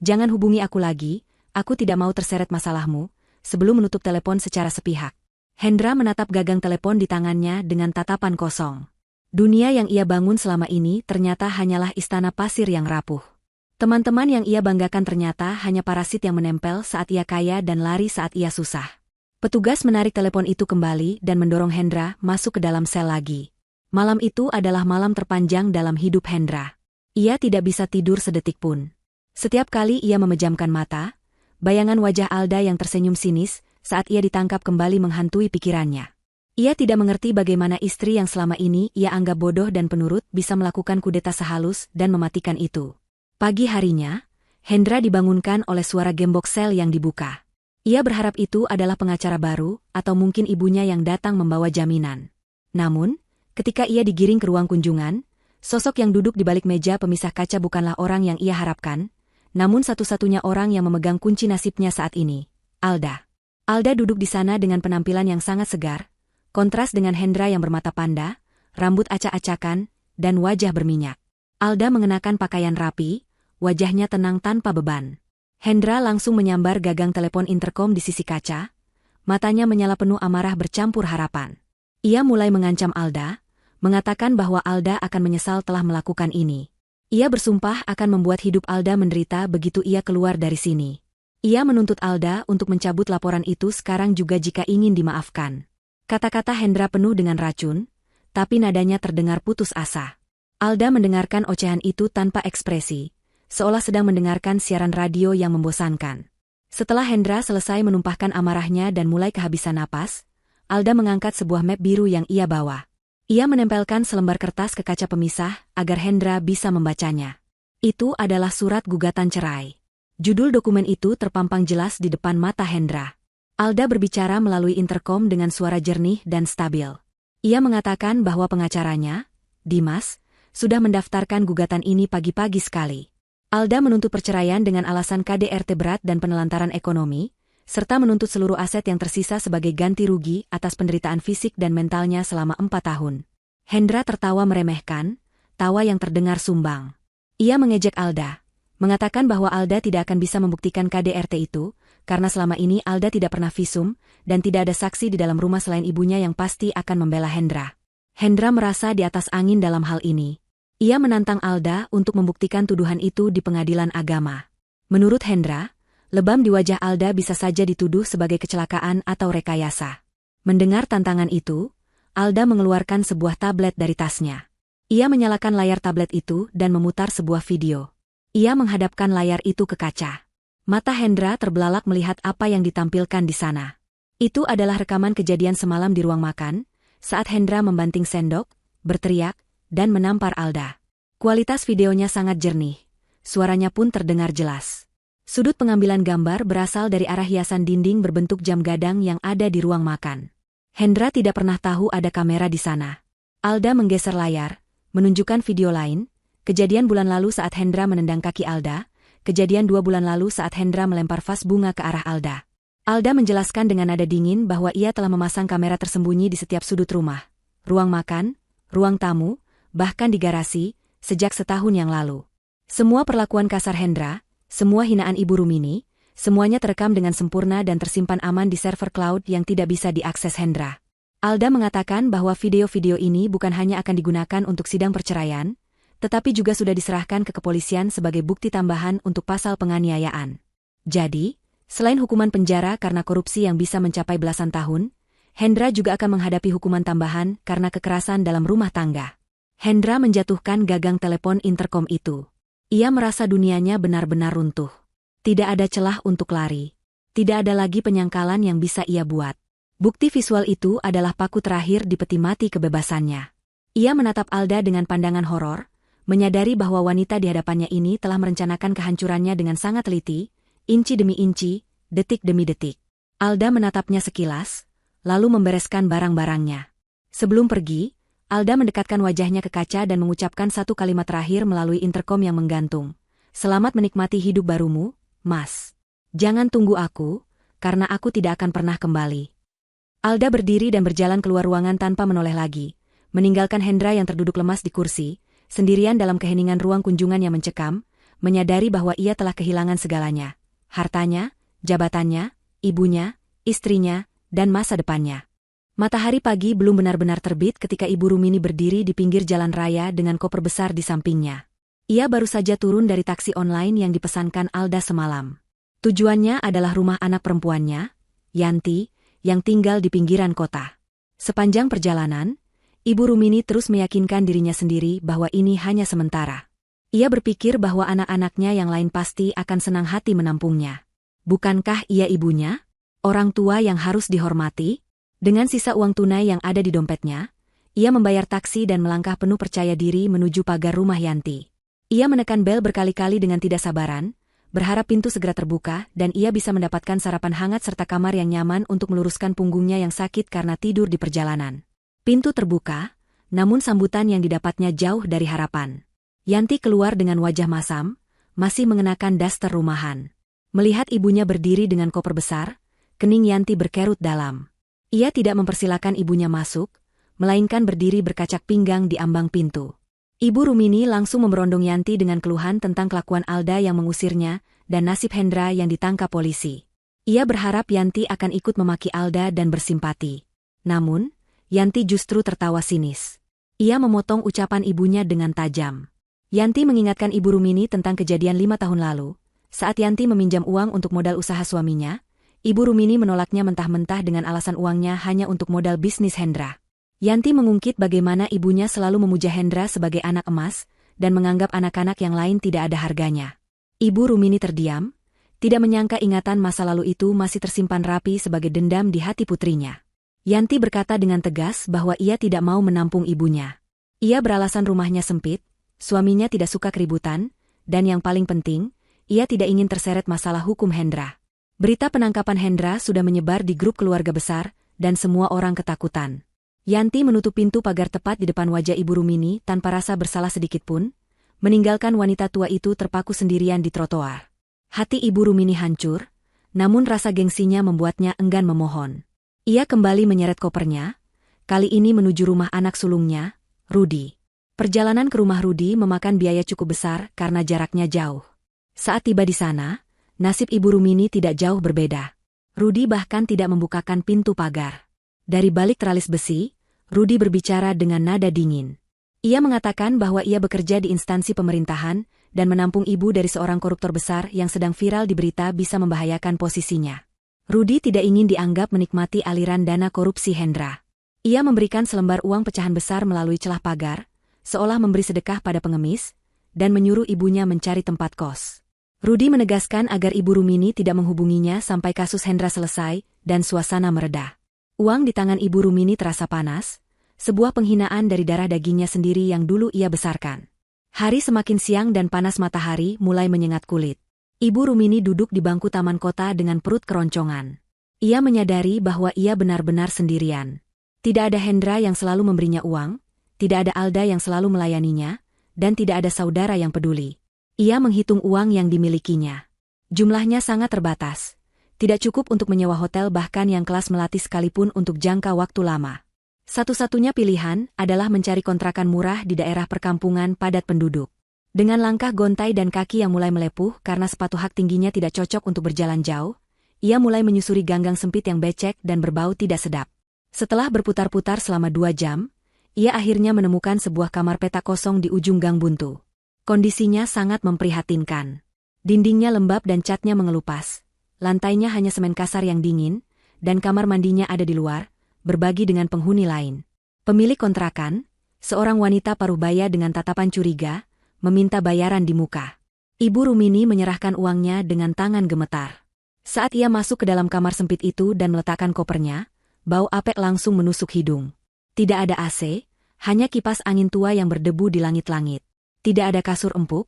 "Jangan hubungi aku lagi, aku tidak mau terseret masalahmu," sebelum menutup telepon secara sepihak. Hendra menatap gagang telepon di tangannya dengan tatapan kosong. Dunia yang ia bangun selama ini ternyata hanyalah istana pasir yang rapuh. Teman-teman yang ia banggakan ternyata hanya parasit yang menempel saat ia kaya dan lari saat ia susah. Petugas menarik telepon itu kembali dan mendorong Hendra masuk ke dalam sel lagi. Malam itu adalah malam terpanjang dalam hidup Hendra. Ia tidak bisa tidur sedetik pun. Setiap kali ia memejamkan mata, bayangan wajah Alda yang tersenyum sinis saat ia ditangkap kembali menghantui pikirannya. Ia tidak mengerti bagaimana istri yang selama ini ia anggap bodoh dan penurut bisa melakukan kudeta sehalus dan mematikan itu. Pagi harinya, Hendra dibangunkan oleh suara gembok sel yang dibuka. Ia berharap itu adalah pengacara baru atau mungkin ibunya yang datang membawa jaminan. Namun, ketika ia digiring ke ruang kunjungan, sosok yang duduk di balik meja pemisah kaca bukanlah orang yang ia harapkan, namun satu-satunya orang yang memegang kunci nasibnya saat ini, Alda. Alda duduk di sana dengan penampilan yang sangat segar, kontras dengan Hendra yang bermata panda, rambut acak-acakan, dan wajah berminyak. Alda mengenakan pakaian rapi, wajahnya tenang tanpa beban. Hendra langsung menyambar gagang telepon interkom di sisi kaca, matanya menyala penuh amarah bercampur harapan. Ia mulai mengancam Alda, mengatakan bahwa Alda akan menyesal telah melakukan ini. Ia bersumpah akan membuat hidup Alda menderita begitu ia keluar dari sini. Ia menuntut Alda untuk mencabut laporan itu sekarang juga jika ingin dimaafkan. Kata-kata Hendra penuh dengan racun, tapi nadanya terdengar putus asa. Alda mendengarkan ocehan itu tanpa ekspresi, seolah sedang mendengarkan siaran radio yang membosankan. Setelah Hendra selesai menumpahkan amarahnya dan mulai kehabisan napas, Alda mengangkat sebuah map biru yang ia bawa. Ia menempelkan selembar kertas ke kaca pemisah agar Hendra bisa membacanya. Itu adalah surat gugatan cerai. Judul dokumen itu terpampang jelas di depan mata Hendra. Alda berbicara melalui interkom dengan suara jernih dan stabil. Ia mengatakan bahwa pengacaranya, Dimas, sudah mendaftarkan gugatan ini pagi-pagi sekali. Alda menuntut perceraian dengan alasan KDRT berat dan penelantaran ekonomi, serta menuntut seluruh aset yang tersisa sebagai ganti rugi atas penderitaan fisik dan mentalnya selama 4 tahun. Hendra tertawa meremehkan, tawa yang terdengar sumbang. Ia mengejek Alda, mengatakan bahwa Alda tidak akan bisa membuktikan KDRT itu, karena selama ini Alda tidak pernah visum, dan tidak ada saksi di dalam rumah selain ibunya yang pasti akan membela Hendra. Hendra merasa di atas angin dalam hal ini. Ia menantang Alda untuk membuktikan tuduhan itu di pengadilan agama. Menurut Hendra, lebam di wajah Alda bisa saja dituduh sebagai kecelakaan atau rekayasa. Mendengar tantangan itu, Alda mengeluarkan sebuah tablet dari tasnya. Ia menyalakan layar tablet itu dan memutar sebuah video. Ia menghadapkan layar itu ke kaca. Mata Hendra terbelalak melihat apa yang ditampilkan di sana. Itu adalah rekaman kejadian semalam di ruang makan, saat Hendra membanting sendok, berteriak, dan menampar Alda. Kualitas videonya sangat jernih, suaranya pun terdengar jelas. Sudut pengambilan gambar berasal dari arah hiasan dinding berbentuk jam gadang yang ada di ruang makan. Hendra tidak pernah tahu ada kamera di sana. Alda menggeser layar, menunjukkan video lain, kejadian bulan lalu saat Hendra menendang kaki Alda, kejadian 2 bulan lalu saat Hendra melempar vas bunga ke arah Alda. Alda menjelaskan dengan nada dingin bahwa ia telah memasang kamera tersembunyi di setiap sudut rumah, ruang makan, ruang tamu, bahkan di garasi, sejak setahun yang lalu. Semua perlakuan kasar Hendra, semua hinaan Ibu Rumini, semuanya terekam dengan sempurna dan tersimpan aman di server cloud yang tidak bisa diakses Hendra. Alda mengatakan bahwa video-video ini bukan hanya akan digunakan untuk sidang perceraian, tetapi juga sudah diserahkan ke kepolisian sebagai bukti tambahan untuk pasal penganiayaan. Jadi, selain hukuman penjara karena korupsi yang bisa mencapai belasan tahun, Hendra juga akan menghadapi hukuman tambahan karena kekerasan dalam rumah tangga. Hendra menjatuhkan gagang telepon interkom itu. Ia merasa dunianya benar-benar runtuh. Tidak ada celah untuk lari. Tidak ada lagi penyangkalan yang bisa ia buat. Bukti visual itu adalah paku terakhir di peti mati kebebasannya. Ia menatap Alda dengan pandangan horor, menyadari bahwa wanita di hadapannya ini telah merencanakan kehancurannya dengan sangat teliti, inci demi inci, detik demi detik. Alda menatapnya sekilas, lalu membereskan barang-barangnya. Sebelum pergi, Alda mendekatkan wajahnya ke kaca dan mengucapkan satu kalimat terakhir melalui interkom yang menggantung. Selamat menikmati hidup barumu, Mas. Jangan tunggu aku, karena aku tidak akan pernah kembali. Alda berdiri dan berjalan keluar ruangan tanpa menoleh lagi, meninggalkan Hendra yang terduduk lemas di kursi, sendirian dalam keheningan ruang kunjungan yang mencekam, menyadari bahwa ia telah kehilangan segalanya. Hartanya, jabatannya, ibunya, istrinya, dan masa depannya. Matahari pagi belum benar-benar terbit ketika Ibu Rumini berdiri di pinggir jalan raya dengan koper besar di sampingnya. Ia baru saja turun dari taksi online yang dipesankan Alda semalam. Tujuannya adalah rumah anak perempuannya, Yanti, yang tinggal di pinggiran kota. Sepanjang perjalanan, Ibu Rumini terus meyakinkan dirinya sendiri bahwa ini hanya sementara. Ia berpikir bahwa anak-anaknya yang lain pasti akan senang hati menampungnya. Bukankah ia ibunya? Orang tua yang harus dihormati? Dengan sisa uang tunai yang ada di dompetnya, ia membayar taksi dan melangkah penuh percaya diri menuju pagar rumah Yanti. Ia menekan bel berkali-kali dengan tidak sabaran, berharap pintu segera terbuka dan ia bisa mendapatkan sarapan hangat serta kamar yang nyaman untuk meluruskan punggungnya yang sakit karena tidur di perjalanan. Pintu terbuka, namun sambutan yang didapatnya jauh dari harapan. Yanti keluar dengan wajah masam, masih mengenakan daster rumahan. Melihat ibunya berdiri dengan koper besar, kening Yanti berkerut dalam. Ia tidak mempersilakan ibunya masuk, melainkan berdiri berkacak pinggang di ambang pintu. Ibu Rumini langsung memberondong Yanti dengan keluhan tentang kelakuan Alda yang mengusirnya dan nasib Hendra yang ditangkap polisi. Ia berharap Yanti akan ikut memaki Alda dan bersimpati. Namun, Yanti justru tertawa sinis. Ia memotong ucapan ibunya dengan tajam. Yanti mengingatkan Ibu Rumini tentang kejadian 5 tahun lalu. Saat Yanti meminjam uang untuk modal usaha suaminya, Ibu Rumini menolaknya mentah-mentah dengan alasan uangnya hanya untuk modal bisnis Hendra. Yanti mengungkit bagaimana ibunya selalu memuja Hendra sebagai anak emas dan menganggap anak-anak yang lain tidak ada harganya. Ibu Rumini terdiam, tidak menyangka ingatan masa lalu itu masih tersimpan rapi sebagai dendam di hati putrinya. Yanti berkata dengan tegas bahwa ia tidak mau menampung ibunya. Ia beralasan rumahnya sempit, suaminya tidak suka keributan, dan yang paling penting, ia tidak ingin terseret masalah hukum Hendra. Berita penangkapan Hendra sudah menyebar di grup keluarga besar, dan semua orang ketakutan. Yanti menutup pintu pagar tepat di depan wajah Ibu Rumini tanpa rasa bersalah sedikitpun, meninggalkan wanita tua itu terpaku sendirian di trotoar. Hati Ibu Rumini hancur, namun rasa gengsinya membuatnya enggan memohon. Ia kembali menyeret kopernya, kali ini menuju rumah anak sulungnya, Rudi. Perjalanan ke rumah Rudi memakan biaya cukup besar karena jaraknya jauh. Saat tiba di sana, nasib Ibu Rumini tidak jauh berbeda. Rudi bahkan tidak membukakan pintu pagar. Dari balik teralis besi, Rudi berbicara dengan nada dingin. Ia mengatakan bahwa ia bekerja di instansi pemerintahan dan menampung ibu dari seorang koruptor besar yang sedang viral di berita bisa membahayakan posisinya. Rudi tidak ingin dianggap menikmati aliran dana korupsi Hendra. Ia memberikan selembar uang pecahan besar melalui celah pagar, seolah memberi sedekah pada pengemis, dan menyuruh ibunya mencari tempat kos. Rudi menegaskan agar Ibu Rumini tidak menghubunginya sampai kasus Hendra selesai dan suasana mereda. Uang di tangan Ibu Rumini terasa panas, sebuah penghinaan dari darah dagingnya sendiri yang dulu ia besarkan. Hari semakin siang dan panas matahari mulai menyengat kulit. Ibu Rumini duduk di bangku taman kota dengan perut keroncongan. Ia menyadari bahwa ia benar-benar sendirian. Tidak ada Hendra yang selalu memberinya uang, tidak ada Alda yang selalu melayaninya, dan tidak ada saudara yang peduli. Ia menghitung uang yang dimilikinya. Jumlahnya sangat terbatas. Tidak cukup untuk menyewa hotel bahkan yang kelas melati sekalipun untuk jangka waktu lama. Satu-satunya pilihan adalah mencari kontrakan murah di daerah perkampungan padat penduduk. Dengan langkah gontai dan kaki yang mulai melepuh karena sepatu hak tingginya tidak cocok untuk berjalan jauh, ia mulai menyusuri ganggang sempit yang becek dan berbau tidak sedap. Setelah berputar-putar selama 2 jam, ia akhirnya menemukan sebuah kamar petak kosong di ujung gang buntu. Kondisinya sangat memprihatinkan. Dindingnya lembab dan catnya mengelupas. Lantainya hanya semen kasar yang dingin, dan kamar mandinya ada di luar, berbagi dengan penghuni lain. Pemilik kontrakan, seorang wanita paruh baya dengan tatapan curiga, meminta bayaran di muka. Ibu Rumini menyerahkan uangnya dengan tangan gemetar. Saat ia masuk ke dalam kamar sempit itu dan meletakkan kopernya, bau apek langsung menusuk hidung. Tidak ada AC, hanya kipas angin tua yang berdebu di langit-langit. Tidak ada kasur empuk,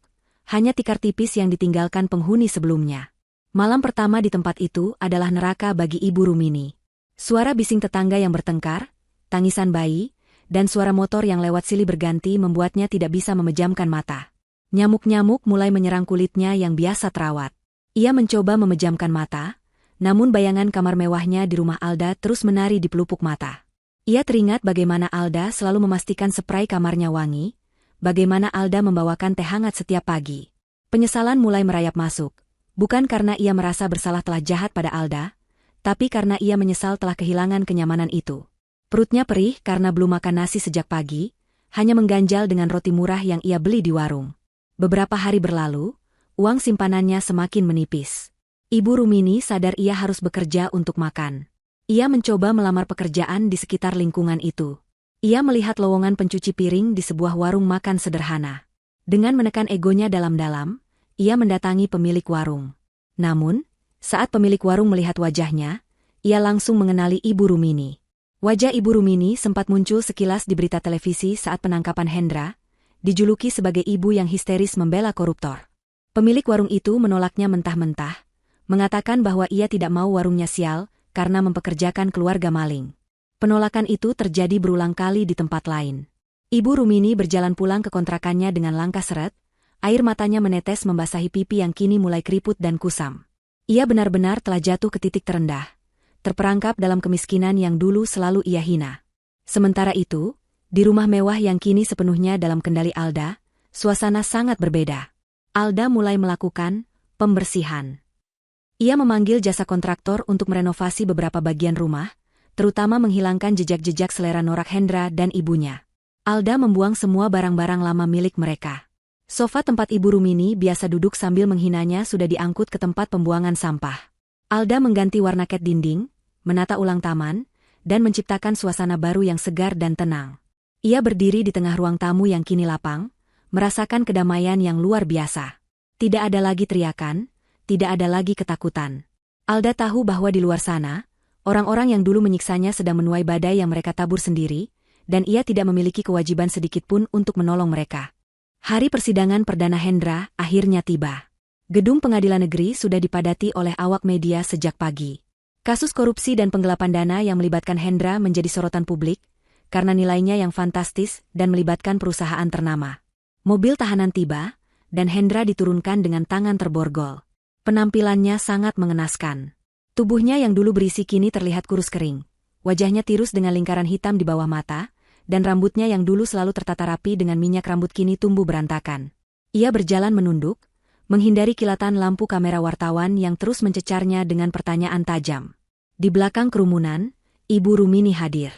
hanya tikar tipis yang ditinggalkan penghuni sebelumnya. Malam pertama di tempat itu adalah neraka bagi Ibu Rumini. Suara bising tetangga yang bertengkar, tangisan bayi, dan suara motor yang lewat silih berganti membuatnya tidak bisa memejamkan mata. Nyamuk-nyamuk mulai menyerang kulitnya yang biasa terawat. Ia mencoba memejamkan mata, namun bayangan kamar mewahnya di rumah Alda terus menari di pelupuk mata. Ia teringat bagaimana Alda selalu memastikan spray kamarnya wangi, bagaimana Alda membawakan teh hangat setiap pagi. Penyesalan mulai merayap masuk, bukan karena ia merasa bersalah telah jahat pada Alda, tapi karena ia menyesal telah kehilangan kenyamanan itu. Perutnya perih karena belum makan nasi sejak pagi, hanya mengganjal dengan roti murah yang ia beli di warung. Beberapa hari berlalu, uang simpanannya semakin menipis. Ibu Rumini sadar ia harus bekerja untuk makan. Ia mencoba melamar pekerjaan di sekitar lingkungan itu. Ia melihat lowongan pencuci piring di sebuah warung makan sederhana. Dengan menekan egonya dalam-dalam, ia mendatangi pemilik warung. Namun, saat pemilik warung melihat wajahnya, ia langsung mengenali Ibu Rumini. Wajah Ibu Rumini sempat muncul sekilas di berita televisi saat penangkapan Hendra, dijuluki sebagai ibu yang histeris membela koruptor. Pemilik warung itu menolaknya mentah-mentah, mengatakan bahwa ia tidak mau warungnya sial karena mempekerjakan keluarga maling. Penolakan itu terjadi berulang kali di tempat lain. Ibu Rumini berjalan pulang ke kontrakannya dengan langkah seret, air matanya menetes membasahi pipi yang kini mulai keriput dan kusam. Ia benar-benar telah jatuh ke titik terendah, terperangkap dalam kemiskinan yang dulu selalu ia hina. Sementara itu, di rumah mewah yang kini sepenuhnya dalam kendali Alda, suasana sangat berbeda. Alda mulai melakukan pembersihan. Ia memanggil jasa kontraktor untuk merenovasi beberapa bagian rumah, terutama menghilangkan jejak-jejak selera norak Hendra dan ibunya. Alda membuang semua barang-barang lama milik mereka. Sofa tempat Ibu Rumini biasa duduk sambil menghinanya sudah diangkut ke tempat pembuangan sampah. Alda mengganti warna cat dinding, menata ulang taman, dan menciptakan suasana baru yang segar dan tenang. Ia berdiri di tengah ruang tamu yang kini lapang, merasakan kedamaian yang luar biasa. Tidak ada lagi teriakan, tidak ada lagi ketakutan. Alda tahu bahwa di luar sana, orang-orang yang dulu menyiksanya sedang menuai badai yang mereka tabur sendiri, dan ia tidak memiliki kewajiban sedikitpun untuk menolong mereka. Hari persidangan perdana Hendra akhirnya tiba. Gedung pengadilan negeri sudah dipadati oleh awak media sejak pagi. Kasus korupsi dan penggelapan dana yang melibatkan Hendra menjadi sorotan publik, karena nilainya yang fantastis dan melibatkan perusahaan ternama. Mobil tahanan tiba, dan Hendra diturunkan dengan tangan terborgol. Penampilannya sangat mengenaskan. Tubuhnya yang dulu berisi kini terlihat kurus kering. Wajahnya tirus dengan lingkaran hitam di bawah mata, dan rambutnya yang dulu selalu tertata rapi dengan minyak rambut kini tumbuh berantakan. Ia berjalan menunduk, menghindari kilatan lampu kamera wartawan yang terus mencecarnya dengan pertanyaan tajam. Di belakang kerumunan, Ibu Rumini hadir.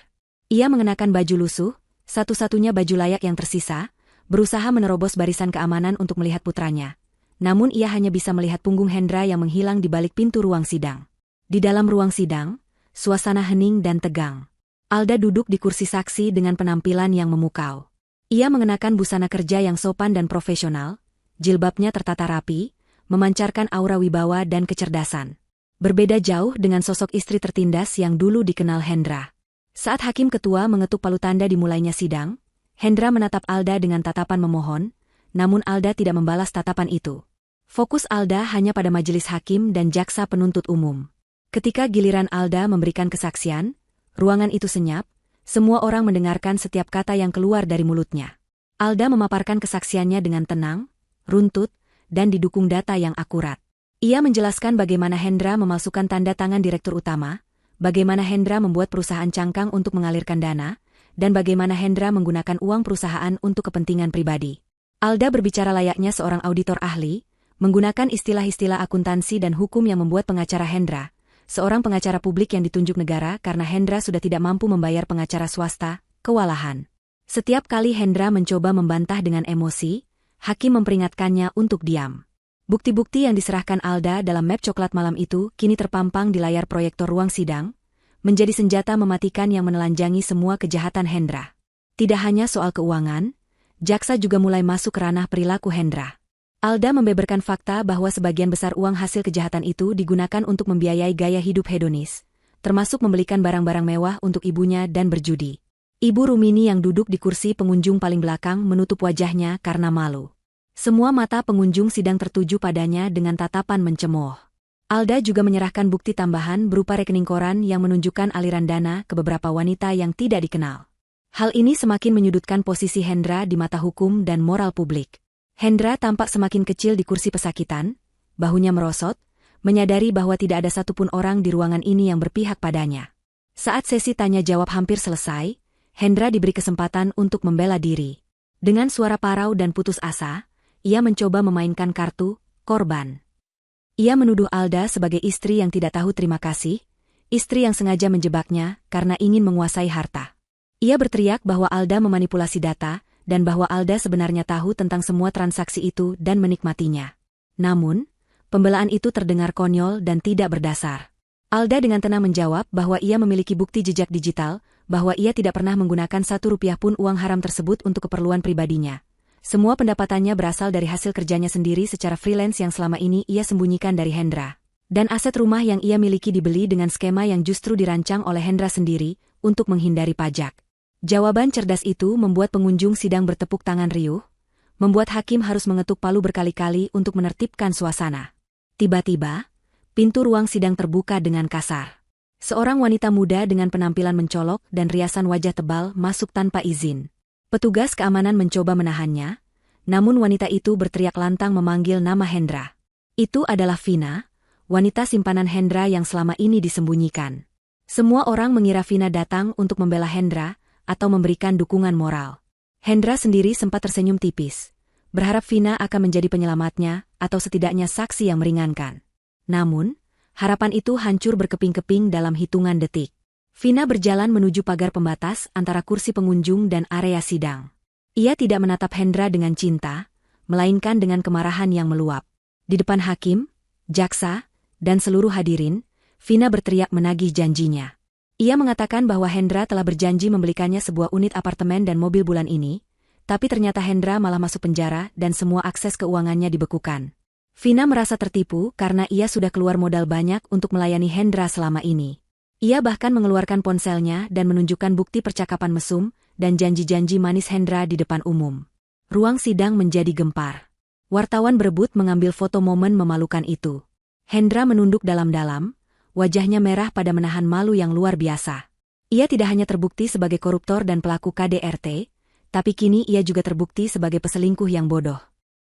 Ia mengenakan baju lusuh, satu-satunya baju layak yang tersisa, berusaha menerobos barisan keamanan untuk melihat putranya. Namun ia hanya bisa melihat punggung Hendra yang menghilang di balik pintu ruang sidang. Di dalam ruang sidang, suasana hening dan tegang. Alda duduk di kursi saksi dengan penampilan yang memukau. Ia mengenakan busana kerja yang sopan dan profesional, jilbabnya tertata rapi, memancarkan aura wibawa dan kecerdasan. Berbeda jauh dengan sosok istri tertindas yang dulu dikenal Hendra. Saat hakim ketua mengetuk palu tanda dimulainya sidang, Hendra menatap Alda dengan tatapan memohon, namun Alda tidak membalas tatapan itu. Fokus Alda hanya pada majelis hakim dan jaksa penuntut umum. Ketika giliran Alda memberikan kesaksian, ruangan itu senyap, semua orang mendengarkan setiap kata yang keluar dari mulutnya. Alda memaparkan kesaksiannya dengan tenang, runtut, dan didukung data yang akurat. Ia menjelaskan bagaimana Hendra memalsukan tanda tangan direktur utama, bagaimana Hendra membuat perusahaan cangkang untuk mengalirkan dana, dan bagaimana Hendra menggunakan uang perusahaan untuk kepentingan pribadi. Alda berbicara layaknya seorang auditor ahli, menggunakan istilah-istilah akuntansi dan hukum yang membuat pengacara Hendra, seorang pengacara publik yang ditunjuk negara karena Hendra sudah tidak mampu membayar pengacara swasta, kewalahan. Setiap kali Hendra mencoba membantah dengan emosi, hakim memperingatkannya untuk diam. Bukti-bukti yang diserahkan Alda dalam map coklat malam itu kini terpampang di layar proyektor ruang sidang, menjadi senjata mematikan yang menelanjangi semua kejahatan Hendra. Tidak hanya soal keuangan, jaksa juga mulai masuk ke ranah perilaku Hendra. Alda membeberkan fakta bahwa sebagian besar uang hasil kejahatan itu digunakan untuk membiayai gaya hidup hedonis, termasuk membelikan barang-barang mewah untuk ibunya dan berjudi. Ibu Rumini yang duduk di kursi pengunjung paling belakang menutup wajahnya karena malu. Semua mata pengunjung sidang tertuju padanya dengan tatapan mencemooh. Alda juga menyerahkan bukti tambahan berupa rekening koran yang menunjukkan aliran dana ke beberapa wanita yang tidak dikenal. Hal ini semakin menyudutkan posisi Hendra di mata hukum dan moral publik. Hendra tampak semakin kecil di kursi pesakitan, bahunya merosot, menyadari bahwa tidak ada satupun orang di ruangan ini yang berpihak padanya. Saat sesi tanya-jawab hampir selesai, Hendra diberi kesempatan untuk membela diri. Dengan suara parau dan putus asa, ia mencoba memainkan kartu korban. Ia menuduh Alda sebagai istri yang tidak tahu terima kasih, istri yang sengaja menjebaknya karena ingin menguasai harta. Ia berteriak bahwa Alda memanipulasi data, dan bahwa Alda sebenarnya tahu tentang semua transaksi itu dan menikmatinya. Namun, pembelaan itu terdengar konyol dan tidak berdasar. Alda dengan tenang menjawab bahwa ia memiliki bukti jejak digital, bahwa ia tidak pernah menggunakan 1 rupiah pun uang haram tersebut untuk keperluan pribadinya. Semua pendapatannya berasal dari hasil kerjanya sendiri secara freelance yang selama ini ia sembunyikan dari Hendra. Dan aset rumah yang ia miliki dibeli dengan skema yang justru dirancang oleh Hendra sendiri untuk menghindari pajak. Jawaban cerdas itu membuat pengunjung sidang bertepuk tangan riuh, membuat hakim harus mengetuk palu berkali-kali untuk menertibkan suasana. Tiba-tiba, pintu ruang sidang terbuka dengan kasar. Seorang wanita muda dengan penampilan mencolok dan riasan wajah tebal masuk tanpa izin. Petugas keamanan mencoba menahannya, namun wanita itu berteriak lantang memanggil nama Hendra. Itu adalah Vina, wanita simpanan Hendra yang selama ini disembunyikan. Semua orang mengira Vina datang untuk membela Hendra, atau memberikan dukungan moral. Hendra sendiri sempat tersenyum tipis, berharap Vina akan menjadi penyelamatnya atau setidaknya saksi yang meringankan. Namun, harapan itu hancur berkeping-keping dalam hitungan detik. Vina berjalan menuju pagar pembatas antara kursi pengunjung dan area sidang. Ia tidak menatap Hendra dengan cinta, melainkan dengan kemarahan yang meluap. Di depan hakim, jaksa, dan seluruh hadirin, Vina berteriak menagih janjinya. Ia mengatakan bahwa Hendra telah berjanji membelikannya sebuah unit apartemen dan mobil bulan ini, tapi ternyata Hendra malah masuk penjara dan semua akses keuangannya dibekukan. Vina merasa tertipu karena ia sudah keluar modal banyak untuk melayani Hendra selama ini. Ia bahkan mengeluarkan ponselnya dan menunjukkan bukti percakapan mesum dan janji-janji manis Hendra di depan umum. Ruang sidang menjadi gempar. Wartawan berebut mengambil foto momen memalukan itu. Hendra menunduk dalam-dalam, wajahnya merah pada menahan malu yang luar biasa. Ia tidak hanya terbukti sebagai koruptor dan pelaku KDRT, tapi kini ia juga terbukti sebagai peselingkuh yang bodoh.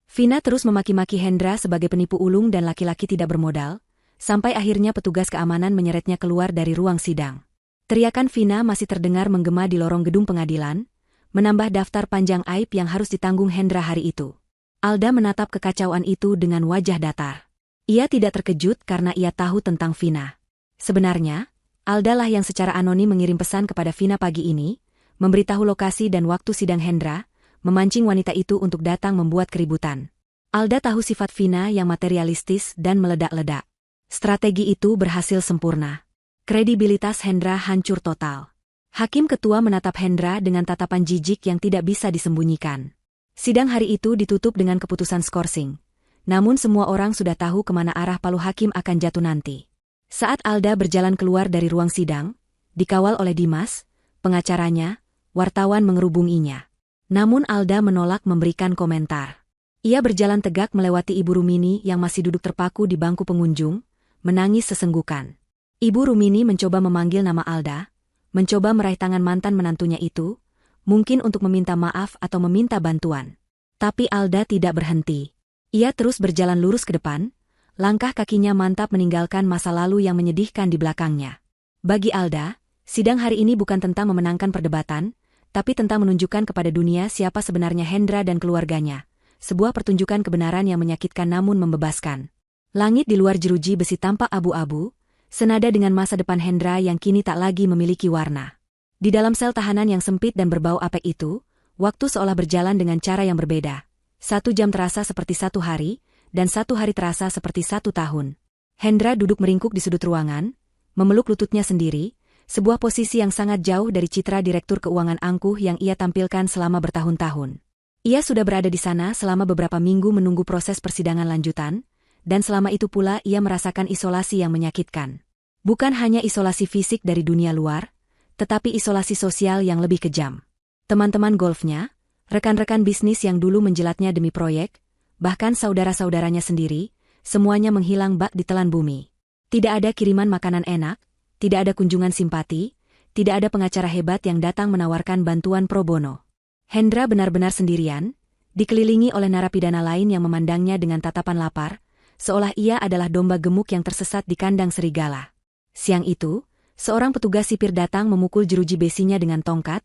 Vina terus memaki-maki Hendra sebagai penipu ulung dan laki-laki tidak bermodal, sampai akhirnya petugas keamanan menyeretnya keluar dari ruang sidang. Teriakan Vina masih terdengar menggema di lorong gedung pengadilan, menambah daftar panjang aib yang harus ditanggung Hendra hari itu. Alda menatap kekacauan itu dengan wajah datar. Ia tidak terkejut karena ia tahu tentang Vina. Sebenarnya, Alda lah yang secara anonim mengirim pesan kepada Vina pagi ini, memberitahu lokasi dan waktu sidang Hendra, memancing wanita itu untuk datang membuat keributan. Alda tahu sifat Vina yang materialistis dan meledak-ledak. Strategi itu berhasil sempurna. Kredibilitas Hendra hancur total. Hakim ketua menatap Hendra dengan tatapan jijik yang tidak bisa disembunyikan. Sidang hari itu ditutup dengan keputusan skorsing. Namun semua orang sudah tahu kemana arah palu hakim akan jatuh nanti. Saat Alda berjalan keluar dari ruang sidang, dikawal oleh Dimas, pengacaranya, wartawan mengerubunginya. Namun Alda menolak memberikan komentar. Ia berjalan tegak melewati Ibu Rumini yang masih duduk terpaku di bangku pengunjung, menangis sesenggukan. Ibu Rumini mencoba memanggil nama Alda, mencoba meraih tangan mantan menantunya itu, mungkin untuk meminta maaf atau meminta bantuan. Tapi Alda tidak berhenti. Ia terus berjalan lurus ke depan, langkah kakinya mantap meninggalkan masa lalu yang menyedihkan di belakangnya. Bagi Alda, sidang hari ini bukan tentang memenangkan perdebatan, tapi tentang menunjukkan kepada dunia siapa sebenarnya Hendra dan keluarganya, sebuah pertunjukan kebenaran yang menyakitkan namun membebaskan. Langit di luar jeruji besi tampak abu-abu, senada dengan masa depan Hendra yang kini tak lagi memiliki warna. Di dalam sel tahanan yang sempit dan berbau apek itu, waktu seolah berjalan dengan cara yang berbeda. 1 jam terasa seperti 1 hari, dan 1 hari terasa seperti 1 tahun. Hendra duduk meringkuk di sudut ruangan, memeluk lututnya sendiri, sebuah posisi yang sangat jauh dari citra direktur keuangan angkuh yang ia tampilkan selama bertahun-tahun. Ia sudah berada di sana selama beberapa minggu menunggu proses persidangan lanjutan, dan selama itu pula ia merasakan isolasi yang menyakitkan. Bukan hanya isolasi fisik dari dunia luar, tetapi isolasi sosial yang lebih kejam. Teman-teman golfnya, rekan-rekan bisnis yang dulu menjelatnya demi proyek, bahkan saudara-saudaranya sendiri, semuanya menghilang bak ditelan bumi. Tidak ada kiriman makanan enak, tidak ada kunjungan simpati, tidak ada pengacara hebat yang datang menawarkan bantuan pro bono. Hendra benar-benar sendirian, dikelilingi oleh narapidana lain yang memandangnya dengan tatapan lapar, seolah ia adalah domba gemuk yang tersesat di kandang serigala. Siang itu, seorang petugas sipir datang memukul jeruji besinya dengan tongkat,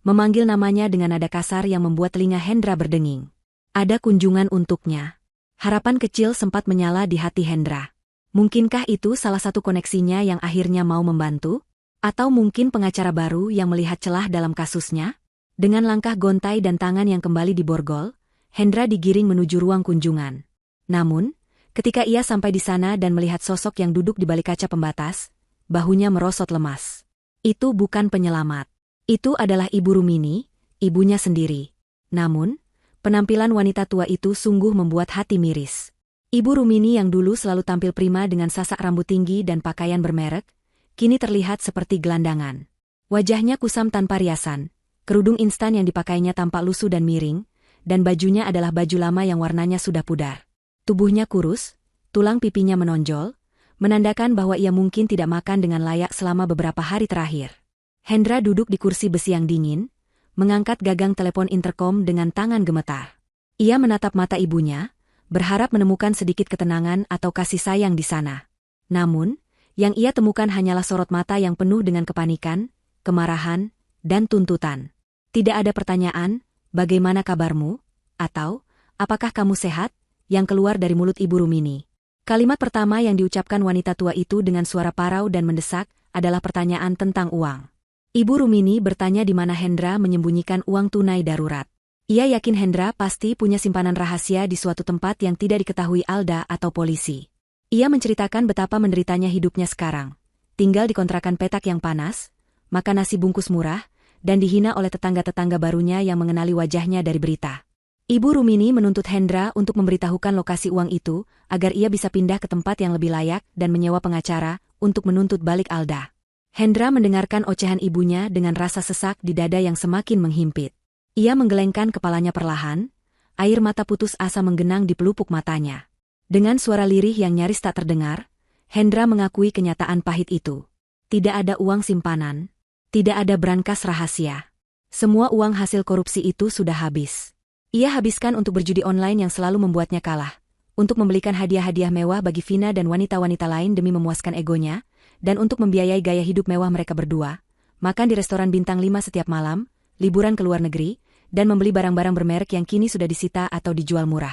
memanggil namanya dengan nada kasar yang membuat telinga Hendra berdenging. Ada kunjungan untuknya. Harapan kecil sempat menyala di hati Hendra. Mungkinkah itu salah satu koneksinya yang akhirnya mau membantu? Atau mungkin pengacara baru yang melihat celah dalam kasusnya? Dengan langkah gontai dan tangan yang kembali diborgol, Hendra digiring menuju ruang kunjungan. Namun, ketika ia sampai di sana dan melihat sosok yang duduk di balik kaca pembatas, bahunya merosot lemas. Itu bukan penyelamat. Itu adalah Ibu Rumini, ibunya sendiri. Namun, penampilan wanita tua itu sungguh membuat hati miris. Ibu Rumini yang dulu selalu tampil prima dengan sasak rambut tinggi dan pakaian bermerek, kini terlihat seperti gelandangan. Wajahnya kusam tanpa riasan, kerudung instan yang dipakainya tampak lusuh dan miring, dan bajunya adalah baju lama yang warnanya sudah pudar. Tubuhnya kurus, tulang pipinya menonjol, menandakan bahwa ia mungkin tidak makan dengan layak selama beberapa hari terakhir. Hendra duduk di kursi besi yang dingin, mengangkat gagang telepon interkom dengan tangan gemetar. Ia menatap mata ibunya, berharap menemukan sedikit ketenangan atau kasih sayang di sana. Namun, yang ia temukan hanyalah sorot mata yang penuh dengan kepanikan, kemarahan, dan tuntutan. Tidak ada pertanyaan, bagaimana kabarmu? Atau, apakah kamu sehat? Yang keluar dari mulut Ibu Rumini. Kalimat pertama yang diucapkan wanita tua itu dengan suara parau dan mendesak adalah pertanyaan tentang uang. Ibu Rumini bertanya di mana Hendra menyembunyikan uang tunai darurat. Ia yakin Hendra pasti punya simpanan rahasia di suatu tempat yang tidak diketahui Alda atau polisi. Ia menceritakan betapa menderitanya hidupnya sekarang. Tinggal di kontrakan petak yang panas, makan nasi bungkus murah, dan dihina oleh tetangga-tetangga barunya yang mengenali wajahnya dari berita. Ibu Rumini menuntut Hendra untuk memberitahukan lokasi uang itu, agar ia bisa pindah ke tempat yang lebih layak dan menyewa pengacara untuk menuntut balik Alda. Hendra mendengarkan ocehan ibunya dengan rasa sesak di dada yang semakin menghimpit. Ia menggelengkan kepalanya perlahan, air mata putus asa menggenang di pelupuk matanya. Dengan suara lirih yang nyaris tak terdengar, Hendra mengakui kenyataan pahit itu. Tidak ada uang simpanan, tidak ada brankas rahasia. Semua uang hasil korupsi itu sudah habis. Ia habiskan untuk berjudi online yang selalu membuatnya kalah, untuk membelikan hadiah-hadiah mewah bagi Vina dan wanita-wanita lain demi memuaskan egonya, dan untuk membiayai gaya hidup mewah mereka berdua, makan di restoran bintang 5 setiap malam, liburan ke luar negeri, dan membeli barang-barang bermerek yang kini sudah disita atau dijual murah.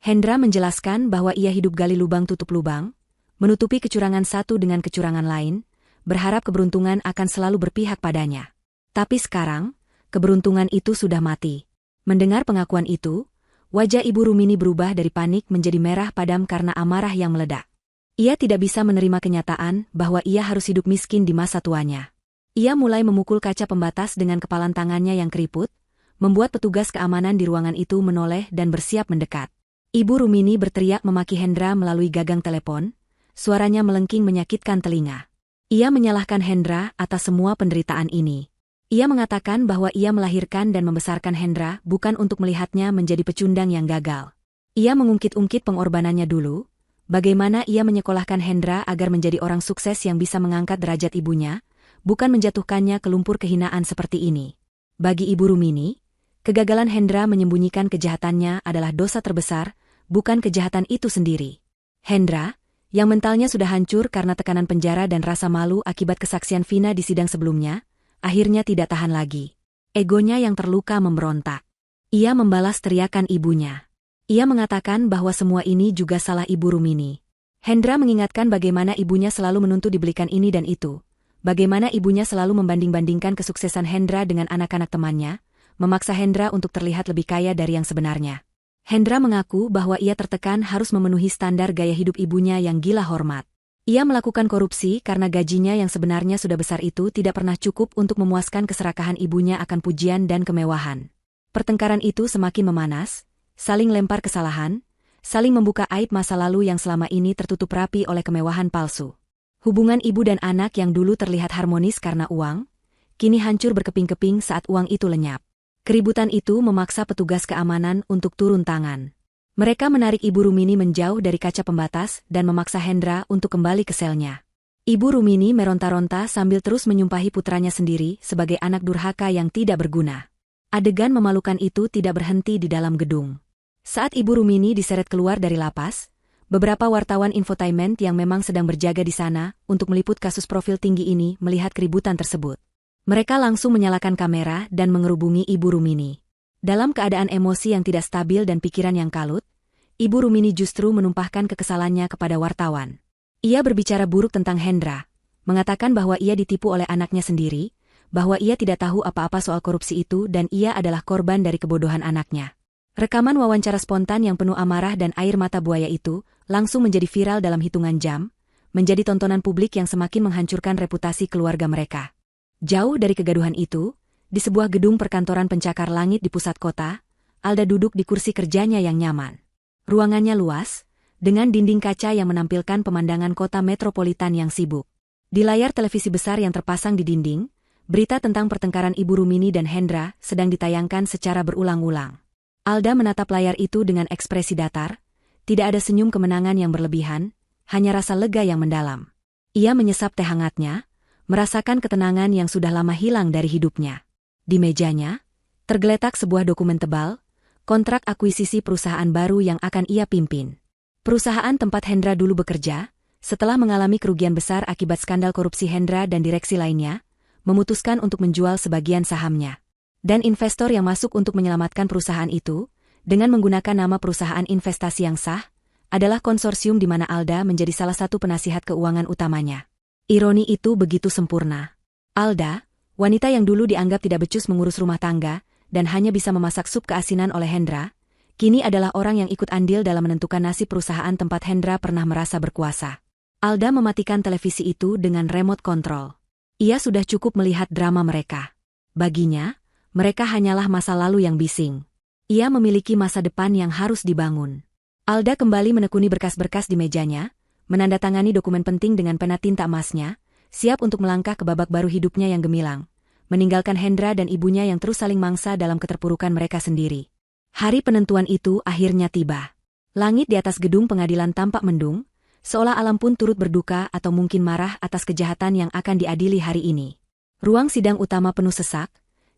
Hendra menjelaskan bahwa ia hidup gali lubang tutup lubang, menutupi kecurangan satu dengan kecurangan lain, berharap keberuntungan akan selalu berpihak padanya. Tapi sekarang, keberuntungan itu sudah mati. Mendengar pengakuan itu, wajah Ibu Rumini berubah dari panik menjadi merah padam karena amarah yang meledak. Ia tidak bisa menerima kenyataan bahwa ia harus hidup miskin di masa tuanya. Ia mulai memukul kaca pembatas dengan kepalan tangannya yang keriput, membuat petugas keamanan di ruangan itu menoleh dan bersiap mendekat. Ibu Rumini berteriak memaki Hendra melalui gagang telepon, suaranya melengking menyakitkan telinga. Ia menyalahkan Hendra atas semua penderitaan ini. Ia mengatakan bahwa ia melahirkan dan membesarkan Hendra bukan untuk melihatnya menjadi pecundang yang gagal. Ia mengungkit-ungkit pengorbanannya dulu, bagaimana ia menyekolahkan Hendra agar menjadi orang sukses yang bisa mengangkat derajat ibunya, bukan menjatuhkannya ke lumpur kehinaan seperti ini. Bagi Ibu Rumini, kegagalan Hendra menyembunyikan kejahatannya adalah dosa terbesar, bukan kejahatan itu sendiri. Hendra, yang mentalnya sudah hancur karena tekanan penjara dan rasa malu akibat kesaksian Vina di sidang sebelumnya, akhirnya tidak tahan lagi. Egonya yang terluka memberontak. Ia membalas teriakan ibunya. Ia mengatakan bahwa semua ini juga salah Ibu Rumini. Hendra mengingatkan bagaimana ibunya selalu menuntut dibelikan ini dan itu. Bagaimana ibunya selalu membanding-bandingkan kesuksesan Hendra dengan anak-anak temannya, memaksa Hendra untuk terlihat lebih kaya dari yang sebenarnya. Hendra mengaku bahwa ia tertekan harus memenuhi standar gaya hidup ibunya yang gila hormat. Ia melakukan korupsi karena gajinya yang sebenarnya sudah besar itu tidak pernah cukup untuk memuaskan keserakahan ibunya akan pujian dan kemewahan. Pertengkaran itu semakin memanas, saling lempar kesalahan, saling membuka aib masa lalu yang selama ini tertutup rapi oleh kemewahan palsu. Hubungan ibu dan anak yang dulu terlihat harmonis karena uang, kini hancur berkeping-keping saat uang itu lenyap. Keributan itu memaksa petugas keamanan untuk turun tangan. Mereka menarik Ibu Rumini menjauh dari kaca pembatas dan memaksa Hendra untuk kembali ke selnya. Ibu Rumini meronta-ronta sambil terus menyumpahi putranya sendiri sebagai anak durhaka yang tidak berguna. Adegan memalukan itu tidak berhenti di dalam gedung. Saat Ibu Rumini diseret keluar dari lapas, beberapa wartawan infotainment yang memang sedang berjaga di sana untuk meliput kasus profil tinggi ini melihat keributan tersebut. Mereka langsung menyalakan kamera dan mengerubungi Ibu Rumini. Dalam keadaan emosi yang tidak stabil dan pikiran yang kalut, Ibu Rumini justru menumpahkan kekesalannya kepada wartawan. Ia berbicara buruk tentang Hendra, mengatakan bahwa ia ditipu oleh anaknya sendiri, bahwa ia tidak tahu apa-apa soal korupsi itu dan ia adalah korban dari kebodohan anaknya. Rekaman wawancara spontan yang penuh amarah dan air mata buaya itu langsung menjadi viral dalam hitungan jam, menjadi tontonan publik yang semakin menghancurkan reputasi keluarga mereka. Jauh dari kegaduhan itu, di sebuah gedung perkantoran pencakar langit di pusat kota, Alda duduk di kursi kerjanya yang nyaman. Ruangannya luas, dengan dinding kaca yang menampilkan pemandangan kota metropolitan yang sibuk. Di layar televisi besar yang terpasang di dinding, berita tentang pertengkaran Ibu Rumini dan Hendra sedang ditayangkan secara berulang-ulang. Alda menatap layar itu dengan ekspresi datar, tidak ada senyum kemenangan yang berlebihan, hanya rasa lega yang mendalam. Ia menyesap teh hangatnya, merasakan ketenangan yang sudah lama hilang dari hidupnya. Di mejanya, tergeletak sebuah dokumen tebal, kontrak akuisisi perusahaan baru yang akan ia pimpin. Perusahaan tempat Hendra dulu bekerja, setelah mengalami kerugian besar akibat skandal korupsi Hendra dan direksi lainnya, memutuskan untuk menjual sebagian sahamnya. Dan investor yang masuk untuk menyelamatkan perusahaan itu, dengan menggunakan nama perusahaan investasi yang sah, adalah konsorsium di mana Alda menjadi salah satu penasihat keuangan utamanya. Ironi itu begitu sempurna. Alda, wanita yang dulu dianggap tidak becus mengurus rumah tangga, dan hanya bisa memasak sup keasinan oleh Hendra, kini adalah orang yang ikut andil dalam menentukan nasib perusahaan tempat Hendra pernah merasa berkuasa. Alda mematikan televisi itu dengan remote control. Ia sudah cukup melihat drama mereka. Baginya, mereka hanyalah masa lalu yang bising. Ia memiliki masa depan yang harus dibangun. Alda kembali menekuni berkas-berkas di mejanya, menandatangani dokumen penting dengan pena tinta emasnya, siap untuk melangkah ke babak baru hidupnya yang gemilang, meninggalkan Hendra dan ibunya yang terus saling mangsa dalam keterpurukan mereka sendiri. Hari penentuan itu akhirnya tiba. Langit di atas gedung pengadilan tampak mendung, seolah alam pun turut berduka atau mungkin marah atas kejahatan yang akan diadili hari ini. Ruang sidang utama penuh sesak,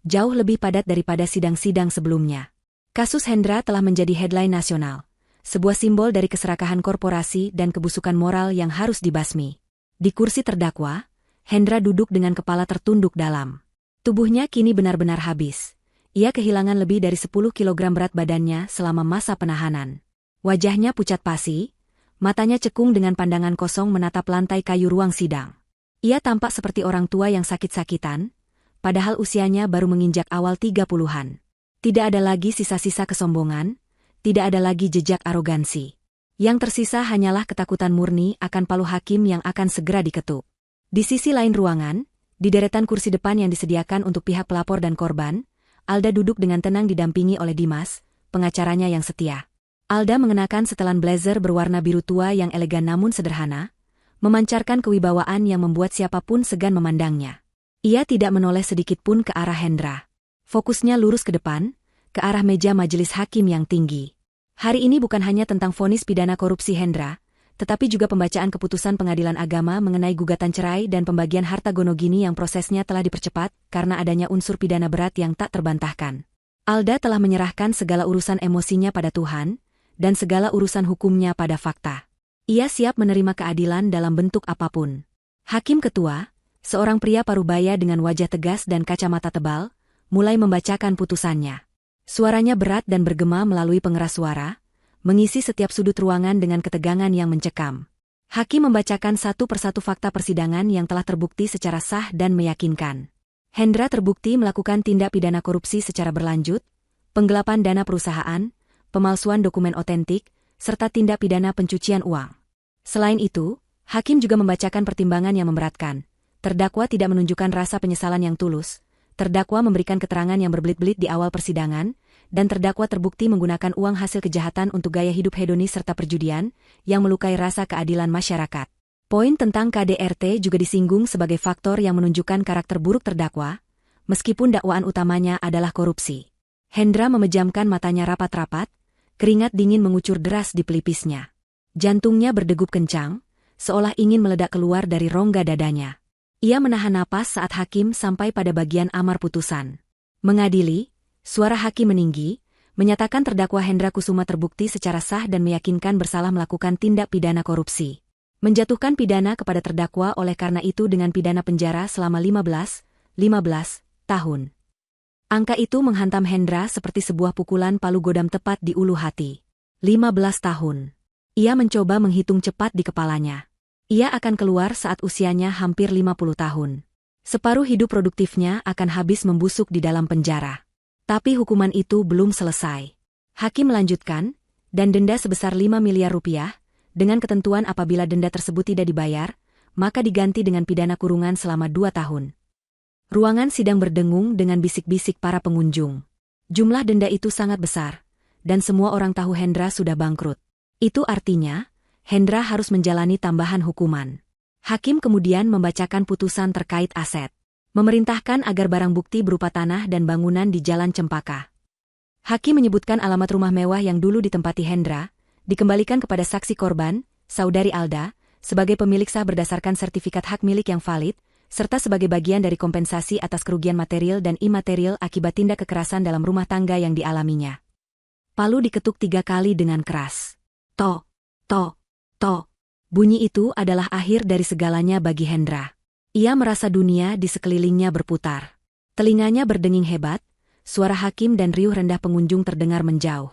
jauh lebih padat daripada sidang-sidang sebelumnya. Kasus Hendra telah menjadi headline nasional, sebuah simbol dari keserakahan korporasi dan kebusukan moral yang harus dibasmi. Di kursi terdakwa, Hendra duduk dengan kepala tertunduk dalam. Tubuhnya kini benar-benar habis. Ia kehilangan lebih dari 10 kilogram berat badannya selama masa penahanan. Wajahnya pucat pasi, matanya cekung dengan pandangan kosong menatap lantai kayu ruang sidang. Ia tampak seperti orang tua yang sakit-sakitan, padahal usianya baru menginjak awal 30-an. Tidak ada lagi sisa-sisa kesombongan, tidak ada lagi jejak arogansi. Yang tersisa hanyalah ketakutan murni akan palu hakim yang akan segera diketuk. Di sisi lain ruangan, di deretan kursi depan yang disediakan untuk pihak pelapor dan korban, Alda duduk dengan tenang didampingi oleh Dimas, pengacaranya yang setia. Alda mengenakan setelan blazer berwarna biru tua yang elegan namun sederhana, memancarkan kewibawaan yang membuat siapapun segan memandangnya. Ia tidak menoleh sedikit pun ke arah Hendra. Fokusnya lurus ke depan, ke arah meja majelis hakim yang tinggi. Hari ini bukan hanya tentang vonis pidana korupsi Hendra, tetapi juga pembacaan keputusan pengadilan agama mengenai gugatan cerai dan pembagian harta gonogini yang prosesnya telah dipercepat karena adanya unsur pidana berat yang tak terbantahkan. Alda telah menyerahkan segala urusan emosinya pada Tuhan, dan segala urusan hukumnya pada fakta. Ia siap menerima keadilan dalam bentuk apapun. Hakim ketua, seorang pria parubaya dengan wajah tegas dan kacamata tebal, mulai membacakan putusannya. Suaranya berat dan bergema melalui pengeras suara, mengisi setiap sudut ruangan dengan ketegangan yang mencekam. Hakim membacakan satu persatu fakta persidangan yang telah terbukti secara sah dan meyakinkan. Hendra terbukti melakukan tindak pidana korupsi secara berlanjut, penggelapan dana perusahaan, pemalsuan dokumen otentik, serta tindak pidana pencucian uang. Selain itu, hakim juga membacakan pertimbangan yang memberatkan. Terdakwa tidak menunjukkan rasa penyesalan yang tulus, terdakwa memberikan keterangan yang berbelit-belit di awal persidangan, dan terdakwa terbukti menggunakan uang hasil kejahatan untuk gaya hidup hedonis serta perjudian, yang melukai rasa keadilan masyarakat. Poin tentang KDRT juga disinggung sebagai faktor yang menunjukkan karakter buruk terdakwa, meskipun dakwaan utamanya adalah korupsi. Hendra memejamkan matanya rapat-rapat, keringat dingin mengucur deras di pelipisnya. Jantungnya berdegup kencang, seolah ingin meledak keluar dari rongga dadanya. Ia menahan napas saat hakim sampai pada bagian amar putusan. Mengadili, suara hakim meninggi, menyatakan terdakwa Hendra Kusuma terbukti secara sah dan meyakinkan bersalah melakukan tindak pidana korupsi. Menjatuhkan pidana kepada terdakwa oleh karena itu dengan pidana penjara selama 15 tahun. Angka itu menghantam Hendra seperti sebuah pukulan palu godam tepat di ulu hati. 15 tahun. Ia mencoba menghitung cepat di kepalanya. Ia akan keluar saat usianya hampir 50 tahun. Separuh hidup produktifnya akan habis membusuk di dalam penjara. Tapi hukuman itu belum selesai. Hakim melanjutkan, dan denda sebesar 5 miliar rupiah, dengan ketentuan apabila denda tersebut tidak dibayar, maka diganti dengan pidana kurungan selama 2 tahun. Ruangan sidang berdengung dengan bisik-bisik para pengunjung. Jumlah denda itu sangat besar, dan semua orang tahu Hendra sudah bangkrut. Itu artinya, Hendra harus menjalani tambahan hukuman. Hakim kemudian membacakan putusan terkait aset. Memerintahkan agar barang bukti berupa tanah dan bangunan di Jalan Cempaka. Hakim menyebutkan alamat rumah mewah yang dulu ditempati Hendra, dikembalikan kepada saksi korban, saudari Alda, sebagai pemilik sah berdasarkan sertifikat hak milik yang valid, serta sebagai bagian dari kompensasi atas kerugian material dan imaterial akibat tindak kekerasan dalam rumah tangga yang dialaminya. Palu diketuk 3 kali dengan keras. Tok, tok. Tok. Bunyi itu adalah akhir dari segalanya bagi Hendra. Ia merasa dunia di sekelilingnya berputar. Telinganya berdenging hebat, suara hakim dan riuh rendah pengunjung terdengar menjauh.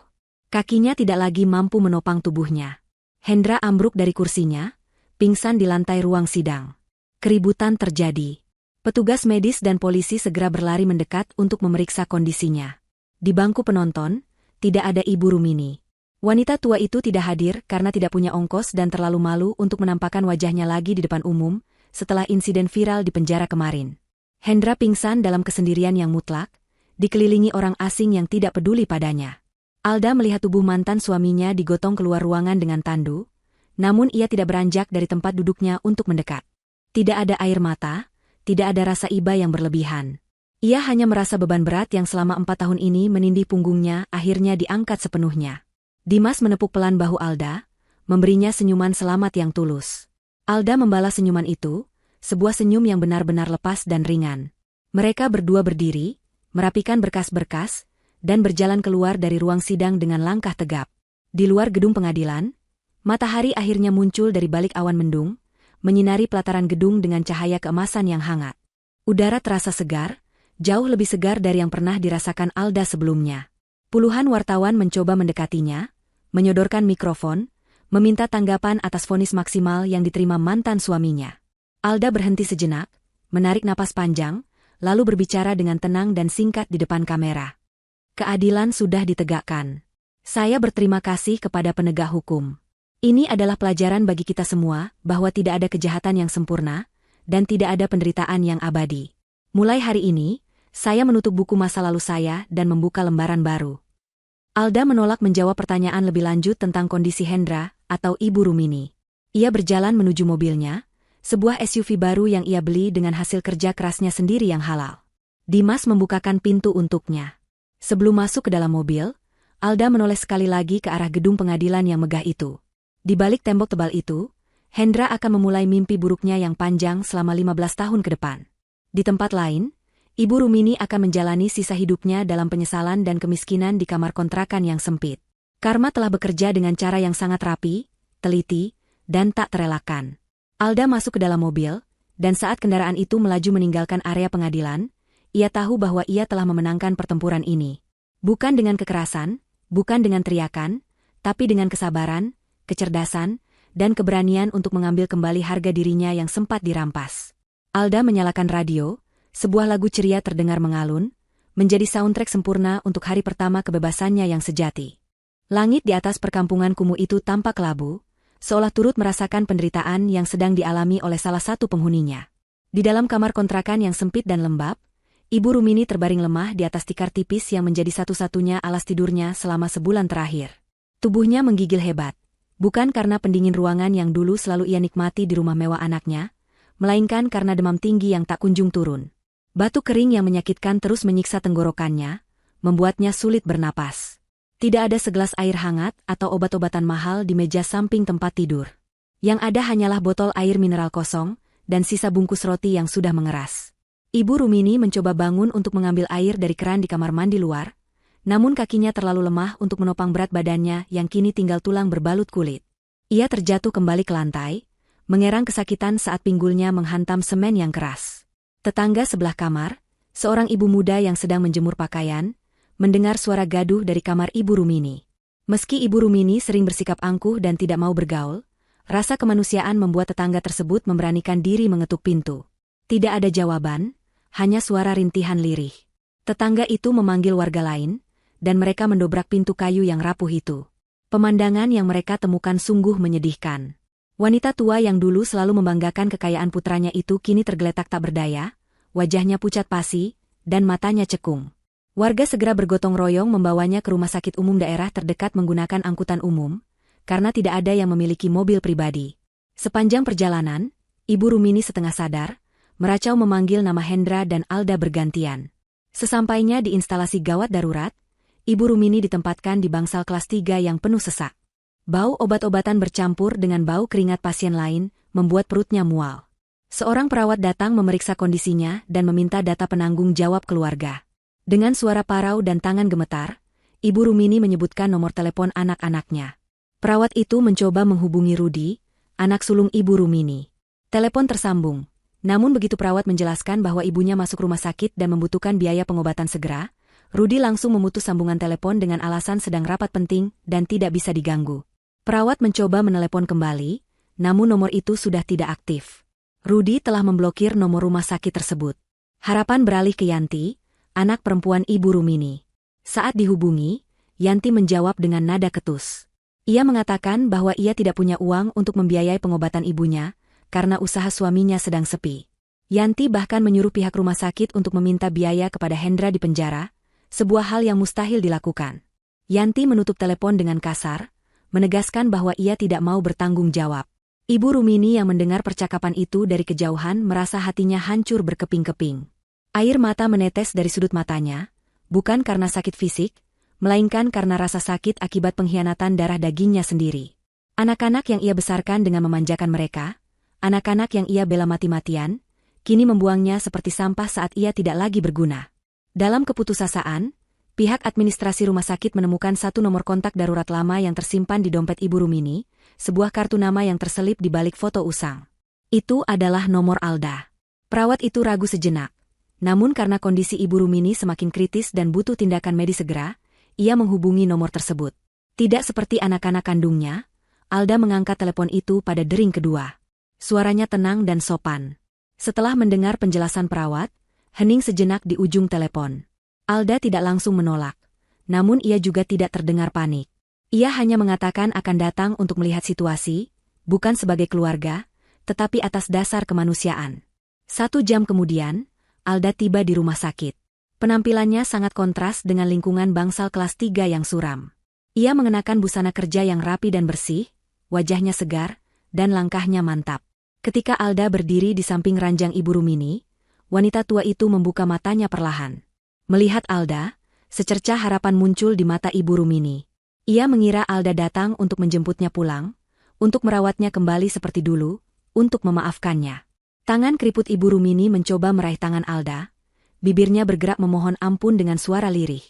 Kakinya tidak lagi mampu menopang tubuhnya. Hendra ambruk dari kursinya, pingsan di lantai ruang sidang. Keributan terjadi. Petugas medis dan polisi segera berlari mendekat untuk memeriksa kondisinya. Di bangku penonton, tidak ada Ibu Rumini. Wanita tua itu tidak hadir karena tidak punya ongkos dan terlalu malu untuk menampakkan wajahnya lagi di depan umum setelah insiden viral di penjara kemarin. Hendra pingsan dalam kesendirian yang mutlak, dikelilingi orang asing yang tidak peduli padanya. Alda melihat tubuh mantan suaminya digotong keluar ruangan dengan tandu, namun ia tidak beranjak dari tempat duduknya untuk mendekat. Tidak ada air mata, tidak ada rasa iba yang berlebihan. Ia hanya merasa beban berat yang selama 4 tahun ini menindih punggungnya akhirnya diangkat sepenuhnya. Dimas menepuk pelan bahu Alda, memberinya senyuman selamat yang tulus. Alda membalas senyuman itu, sebuah senyum yang benar-benar lepas dan ringan. Mereka berdua berdiri, merapikan berkas-berkas, dan berjalan keluar dari ruang sidang dengan langkah tegap. Di luar gedung pengadilan, matahari akhirnya muncul dari balik awan mendung, menyinari pelataran gedung dengan cahaya keemasan yang hangat. Udara terasa segar, jauh lebih segar dari yang pernah dirasakan Alda sebelumnya. Puluhan wartawan mencoba mendekatinya, menyodorkan mikrofon, meminta tanggapan atas vonis maksimal yang diterima mantan suaminya. Alda berhenti sejenak, menarik napas panjang, lalu berbicara dengan tenang dan singkat di depan kamera. Keadilan sudah ditegakkan. Saya berterima kasih kepada penegak hukum. Ini adalah pelajaran bagi kita semua bahwa tidak ada kejahatan yang sempurna, dan tidak ada penderitaan yang abadi. Mulai hari ini, saya menutup buku masa lalu saya dan membuka lembaran baru. Alda menolak menjawab pertanyaan lebih lanjut tentang kondisi Hendra atau Ibu Rumini. Ia berjalan menuju mobilnya, sebuah SUV baru yang ia beli dengan hasil kerja kerasnya sendiri yang halal. Dimas membukakan pintu untuknya. Sebelum masuk ke dalam mobil, Alda menoleh sekali lagi ke arah gedung pengadilan yang megah itu. Di balik tembok tebal itu, Hendra akan memulai mimpi buruknya yang panjang selama 15 tahun ke depan. Di tempat lain, Ibu Rumini akan menjalani sisa hidupnya dalam penyesalan dan kemiskinan di kamar kontrakan yang sempit. Karma telah bekerja dengan cara yang sangat rapi, teliti, dan tak terelakkan. Alda masuk ke dalam mobil, dan saat kendaraan itu melaju meninggalkan area pengadilan, ia tahu bahwa ia telah memenangkan pertempuran ini. Bukan dengan kekerasan, bukan dengan teriakan, tapi dengan kesabaran, kecerdasan, dan keberanian untuk mengambil kembali harga dirinya yang sempat dirampas. Alda menyalakan radio, sebuah lagu ceria terdengar mengalun, menjadi soundtrack sempurna untuk hari pertama kebebasannya yang sejati. Langit di atas perkampungan kumuh itu tampak kelabu, seolah turut merasakan penderitaan yang sedang dialami oleh salah satu penghuninya. Di dalam kamar kontrakan yang sempit dan lembab, Ibu Rumini terbaring lemah di atas tikar tipis yang menjadi satu-satunya alas tidurnya selama sebulan terakhir. Tubuhnya menggigil hebat, bukan karena pendingin ruangan yang dulu selalu ia nikmati di rumah mewah anaknya, melainkan karena demam tinggi yang tak kunjung turun. Batu kering yang menyakitkan terus menyiksa tenggorokannya, membuatnya sulit bernapas. Tidak ada segelas air hangat atau obat-obatan mahal di meja samping tempat tidur. Yang ada hanyalah botol air mineral kosong dan sisa bungkus roti yang sudah mengeras. Ibu Rumini mencoba bangun untuk mengambil air dari keran di kamar mandi luar, namun kakinya terlalu lemah untuk menopang berat badannya yang kini tinggal tulang berbalut kulit. Ia terjatuh kembali ke lantai, mengerang kesakitan saat pinggulnya menghantam semen yang keras. Tetangga sebelah kamar, seorang ibu muda yang sedang menjemur pakaian, mendengar suara gaduh dari kamar Ibu Rumini. Meski Ibu Rumini sering bersikap angkuh dan tidak mau bergaul, rasa kemanusiaan membuat tetangga tersebut memberanikan diri mengetuk pintu. Tidak ada jawaban, hanya suara rintihan lirih. Tetangga itu memanggil warga lain, dan mereka mendobrak pintu kayu yang rapuh itu. Pemandangan yang mereka temukan sungguh menyedihkan. Wanita tua yang dulu selalu membanggakan kekayaan putranya itu kini tergeletak tak berdaya, wajahnya pucat pasi, dan matanya cekung. Warga segera bergotong royong membawanya ke rumah sakit umum daerah terdekat menggunakan angkutan umum, karena tidak ada yang memiliki mobil pribadi. Sepanjang perjalanan, Ibu Rumini setengah sadar, meracau memanggil nama Hendra dan Alda bergantian. Sesampainya di instalasi gawat darurat, Ibu Rumini ditempatkan di bangsal kelas 3 yang penuh sesak. Bau obat-obatan bercampur dengan bau keringat pasien lain, membuat perutnya mual. Seorang perawat datang memeriksa kondisinya dan meminta data penanggung jawab keluarga. Dengan suara parau dan tangan gemetar, Ibu Rumini menyebutkan nomor telepon anak-anaknya. Perawat itu mencoba menghubungi Rudi, anak sulung Ibu Rumini. Telepon tersambung, namun begitu perawat menjelaskan bahwa ibunya masuk rumah sakit dan membutuhkan biaya pengobatan segera, Rudi langsung memutus sambungan telepon dengan alasan sedang rapat penting dan tidak bisa diganggu. Perawat mencoba menelepon kembali, namun nomor itu sudah tidak aktif. Rudi telah memblokir nomor rumah sakit tersebut. Harapan beralih ke Yanti, anak perempuan Ibu Rumini. Saat dihubungi, Yanti menjawab dengan nada ketus. Ia mengatakan bahwa ia tidak punya uang untuk membiayai pengobatan ibunya, karena usaha suaminya sedang sepi. Yanti bahkan menyuruh pihak rumah sakit untuk meminta biaya kepada Hendra di penjara, sebuah hal yang mustahil dilakukan. Yanti menutup telepon dengan kasar, menegaskan bahwa ia tidak mau bertanggung jawab. Ibu Rumini yang mendengar percakapan itu dari kejauhan merasa hatinya hancur berkeping-keping. Air mata menetes dari sudut matanya, bukan karena sakit fisik, melainkan karena rasa sakit akibat pengkhianatan darah dagingnya sendiri. Anak-anak yang ia besarkan dengan memanjakan mereka, anak-anak yang ia bela mati-matian, kini membuangnya seperti sampah saat ia tidak lagi berguna. Dalam keputusasaan, pihak administrasi rumah sakit menemukan satu nomor kontak darurat lama yang tersimpan di dompet Ibu Rumini, sebuah kartu nama yang terselip di balik foto usang. Itu adalah nomor Alda. Perawat itu ragu sejenak. Namun karena kondisi Ibu Rumini semakin kritis dan butuh tindakan medis segera, ia menghubungi nomor tersebut. Tidak seperti anak-anak kandungnya, Alda mengangkat telepon itu pada dering kedua. Suaranya tenang dan sopan. Setelah mendengar penjelasan perawat, hening sejenak di ujung telepon. Alda tidak langsung menolak, namun ia juga tidak terdengar panik. Ia hanya mengatakan akan datang untuk melihat situasi, bukan sebagai keluarga, tetapi atas dasar kemanusiaan. 1 jam kemudian, Alda tiba di rumah sakit. Penampilannya sangat kontras dengan lingkungan bangsal kelas 3 yang suram. Ia mengenakan busana kerja yang rapi dan bersih, wajahnya segar, dan langkahnya mantap. Ketika Alda berdiri di samping ranjang Ibu Rumini, wanita tua itu membuka matanya perlahan. Melihat Alda, secercah harapan muncul di mata Ibu Rumini. Ia mengira Alda datang untuk menjemputnya pulang, untuk merawatnya kembali seperti dulu, untuk memaafkannya. Tangan keriput Ibu Rumini mencoba meraih tangan Alda, bibirnya bergerak memohon ampun dengan suara lirih.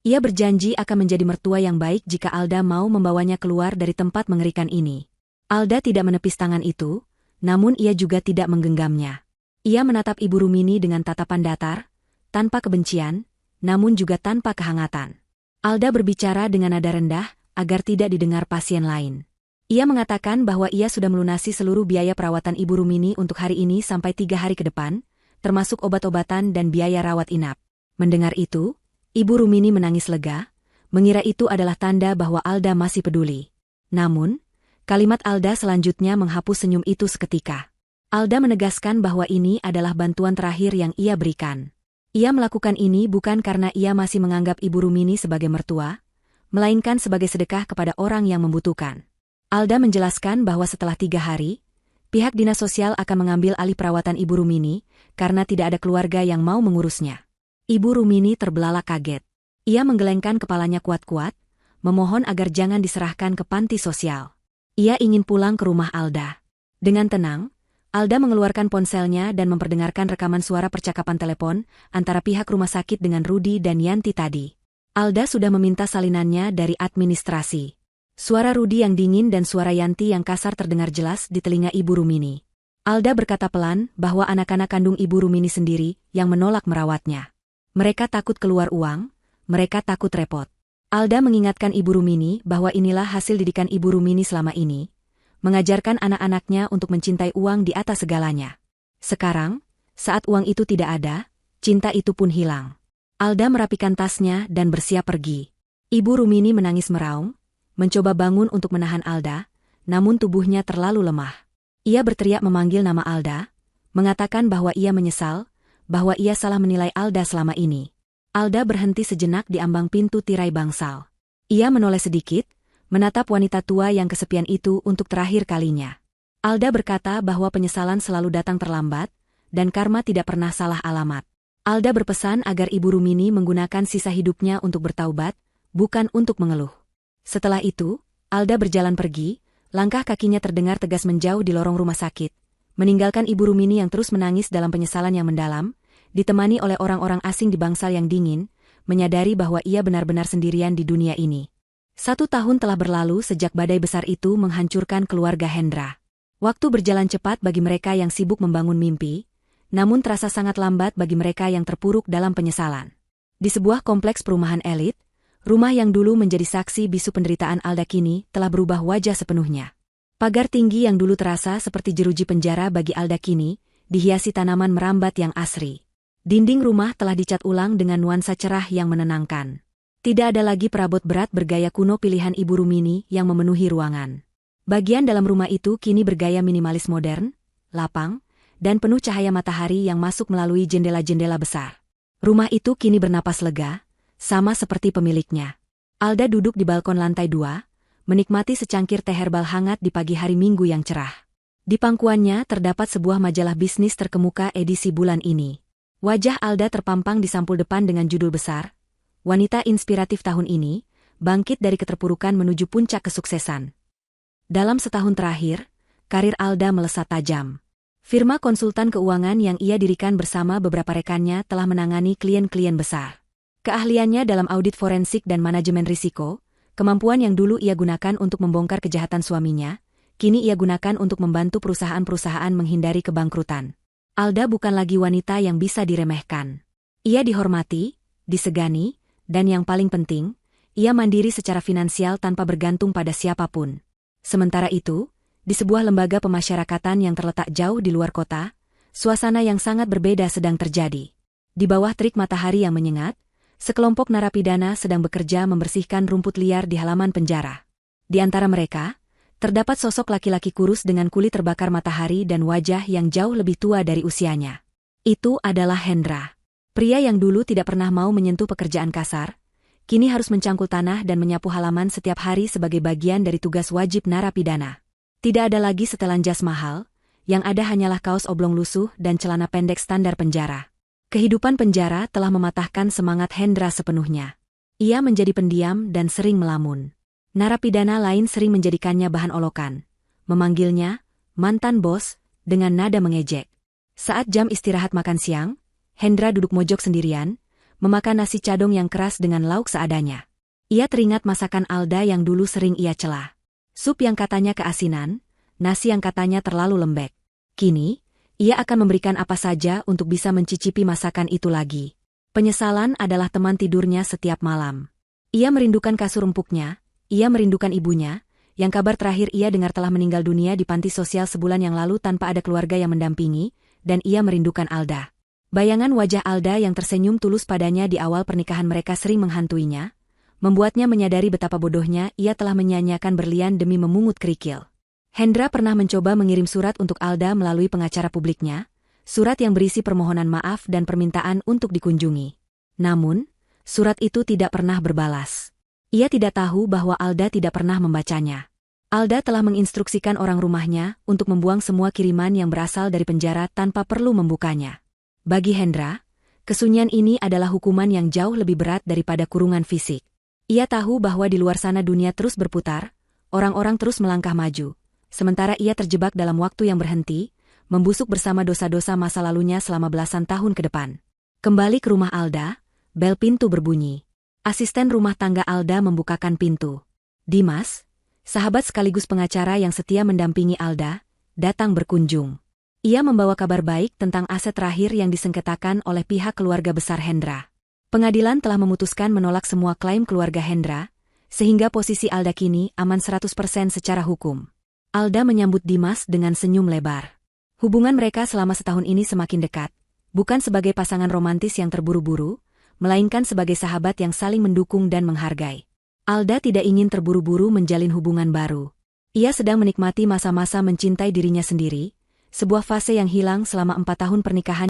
Ia berjanji akan menjadi mertua yang baik jika Alda mau membawanya keluar dari tempat mengerikan ini. Alda tidak menepis tangan itu, namun ia juga tidak menggenggamnya. Ia menatap Ibu Rumini dengan tatapan datar, tanpa kebencian, namun juga tanpa kehangatan. Alda berbicara dengan nada rendah, agar tidak didengar pasien lain. Ia mengatakan bahwa ia sudah melunasi seluruh biaya perawatan Ibu Rumini untuk hari ini sampai 3 hari ke depan, termasuk obat-obatan dan biaya rawat inap. Mendengar itu, Ibu Rumini menangis lega, mengira itu adalah tanda bahwa Alda masih peduli. Namun, kalimat Alda selanjutnya menghapus senyum itu seketika. Alda menegaskan bahwa ini adalah bantuan terakhir yang ia berikan. Ia melakukan ini bukan karena ia masih menganggap Ibu Rumini sebagai mertua, melainkan sebagai sedekah kepada orang yang membutuhkan. Alda menjelaskan bahwa setelah 3 hari, pihak dinas sosial akan mengambil alih perawatan Ibu Rumini karena tidak ada keluarga yang mau mengurusnya. Ibu Rumini terbelalak kaget. Ia menggelengkan kepalanya kuat-kuat, memohon agar jangan diserahkan ke panti sosial. Ia ingin pulang ke rumah Alda. Dengan tenang, Alda mengeluarkan ponselnya dan memperdengarkan rekaman suara percakapan telepon antara pihak rumah sakit dengan Rudi dan Yanti tadi. Alda sudah meminta salinannya dari administrasi. Suara Rudi yang dingin dan suara Yanti yang kasar terdengar jelas di telinga Ibu Rumini. Alda berkata pelan bahwa anak-anak kandung Ibu Rumini sendiri yang menolak merawatnya. Mereka takut keluar uang, mereka takut repot. Alda mengingatkan Ibu Rumini bahwa inilah hasil didikan Ibu Rumini selama ini, mengajarkan anak-anaknya untuk mencintai uang di atas segalanya. Sekarang, saat uang itu tidak ada, cinta itu pun hilang. Alda merapikan tasnya dan bersiap pergi. Ibu Rumini menangis meraung, mencoba bangun untuk menahan Alda, namun tubuhnya terlalu lemah. Ia berteriak memanggil nama Alda, mengatakan bahwa ia menyesal, bahwa ia salah menilai Alda selama ini. Alda berhenti sejenak di ambang pintu tirai bangsal. Ia menoleh sedikit, menatap wanita tua yang kesepian itu untuk terakhir kalinya. Alda berkata bahwa penyesalan selalu datang terlambat, dan karma tidak pernah salah alamat. Alda berpesan agar Ibu Rumini menggunakan sisa hidupnya untuk bertaubat, bukan untuk mengeluh. Setelah itu, Alda berjalan pergi, langkah kakinya terdengar tegas menjauh di lorong rumah sakit, meninggalkan Ibu Rumini yang terus menangis dalam penyesalan yang mendalam, ditemani oleh orang-orang asing di bangsal yang dingin, menyadari bahwa ia benar-benar sendirian di dunia ini. 1 tahun telah berlalu sejak badai besar itu menghancurkan keluarga Hendra. Waktu berjalan cepat bagi mereka yang sibuk membangun mimpi, namun terasa sangat lambat bagi mereka yang terpuruk dalam penyesalan. Di sebuah kompleks perumahan elit, rumah yang dulu menjadi saksi bisu penderitaan Alda kini telah berubah wajah sepenuhnya. Pagar tinggi yang dulu terasa seperti jeruji penjara bagi Alda kini, dihiasi tanaman merambat yang asri. Dinding rumah telah dicat ulang dengan nuansa cerah yang menenangkan. Tidak ada lagi perabot berat bergaya kuno pilihan Ibu Rumini yang memenuhi ruangan. Bagian dalam rumah itu kini bergaya minimalis modern, lapang, dan penuh cahaya matahari yang masuk melalui jendela-jendela besar. Rumah itu kini bernapas lega, sama seperti pemiliknya. Alda duduk di balkon lantai 2, menikmati secangkir teh herbal hangat di pagi hari Minggu yang cerah. Di pangkuannya terdapat sebuah majalah bisnis terkemuka edisi bulan ini. Wajah Alda terpampang di sampul depan dengan judul besar, "Wanita Inspiratif Tahun Ini, Bangkit dari Keterpurukan Menuju Puncak Kesuksesan." Dalam setahun terakhir, karir Alda melesat tajam. Firma konsultan keuangan yang ia dirikan bersama beberapa rekannya telah menangani klien-klien besar. Keahliannya dalam audit forensik dan manajemen risiko, kemampuan yang dulu ia gunakan untuk membongkar kejahatan suaminya, kini ia gunakan untuk membantu perusahaan-perusahaan menghindari kebangkrutan. Alda bukan lagi wanita yang bisa diremehkan. Ia dihormati, disegani, dan yang paling penting, ia mandiri secara finansial tanpa bergantung pada siapapun. Sementara itu, di sebuah lembaga pemasyarakatan yang terletak jauh di luar kota, suasana yang sangat berbeda sedang terjadi. Di bawah terik matahari yang menyengat, sekelompok narapidana sedang bekerja membersihkan rumput liar di halaman penjara. Di antara mereka, terdapat sosok laki-laki kurus dengan kulit terbakar matahari dan wajah yang jauh lebih tua dari usianya. Itu adalah Hendra. Pria yang dulu tidak pernah mau menyentuh pekerjaan kasar, kini harus mencangkul tanah dan menyapu halaman setiap hari sebagai bagian dari tugas wajib narapidana. Tidak ada lagi setelan jas mahal, yang ada hanyalah kaos oblong lusuh dan celana pendek standar penjara. Kehidupan penjara telah mematahkan semangat Hendra sepenuhnya. Ia menjadi pendiam dan sering melamun. Narapidana lain sering menjadikannya bahan olokan, memanggilnya mantan bos dengan nada mengejek. Saat jam istirahat makan siang, Hendra duduk mojok sendirian, memakan nasi cadong yang keras dengan lauk seadanya. Ia teringat masakan Alda yang dulu sering ia cela. Sup yang katanya keasinan, nasi yang katanya terlalu lembek. Kini, ia akan memberikan apa saja untuk bisa mencicipi masakan itu lagi. Penyesalan adalah teman tidurnya setiap malam. Ia merindukan kasur empuknya, Ia merindukan ibunya, yang kabar terakhir ia dengar telah meninggal dunia di panti sosial sebulan yang lalu tanpa ada keluarga yang mendampingi, dan ia merindukan Alda. Bayangan wajah Alda yang tersenyum tulus padanya di awal pernikahan mereka sering menghantuinya, membuatnya menyadari betapa bodohnya ia telah menyanyiakan berlian demi memungut kerikil. Hendra pernah mencoba mengirim surat untuk Alda melalui pengacara publiknya, surat yang berisi permohonan maaf dan permintaan untuk dikunjungi. Namun, surat itu tidak pernah berbalas. Ia tidak tahu bahwa Alda tidak pernah membacanya. Alda telah menginstruksikan orang rumahnya untuk membuang semua kiriman yang berasal dari penjara tanpa perlu membukanya. Bagi Hendra, kesunyian ini adalah hukuman yang jauh lebih berat daripada kurungan fisik. Ia tahu bahwa di luar sana dunia terus berputar, orang-orang terus melangkah maju, sementara ia terjebak dalam waktu yang berhenti, membusuk bersama dosa-dosa masa lalunya selama belasan tahun ke depan. Kembali ke rumah Alda, bel pintu berbunyi. Asisten rumah tangga Alda membukakan pintu. Dimas, sahabat sekaligus pengacara yang setia mendampingi Alda, datang berkunjung. Ia membawa kabar baik tentang aset terakhir yang disengketakan oleh pihak keluarga besar Hendra. Pengadilan telah memutuskan menolak semua klaim keluarga Hendra, sehingga posisi Alda kini aman 100% secara hukum. Alda menyambut Dimas dengan senyum lebar. Hubungan mereka selama setahun ini semakin dekat, bukan sebagai pasangan romantis yang terburu-buru, melainkan sebagai sahabat yang saling mendukung dan menghargai. Alda tidak ingin terburu-buru menjalin hubungan baru. Ia sedang menikmati masa-masa mencintai dirinya sendiri, sebuah fase yang hilang selama 4 tahun pernikahan.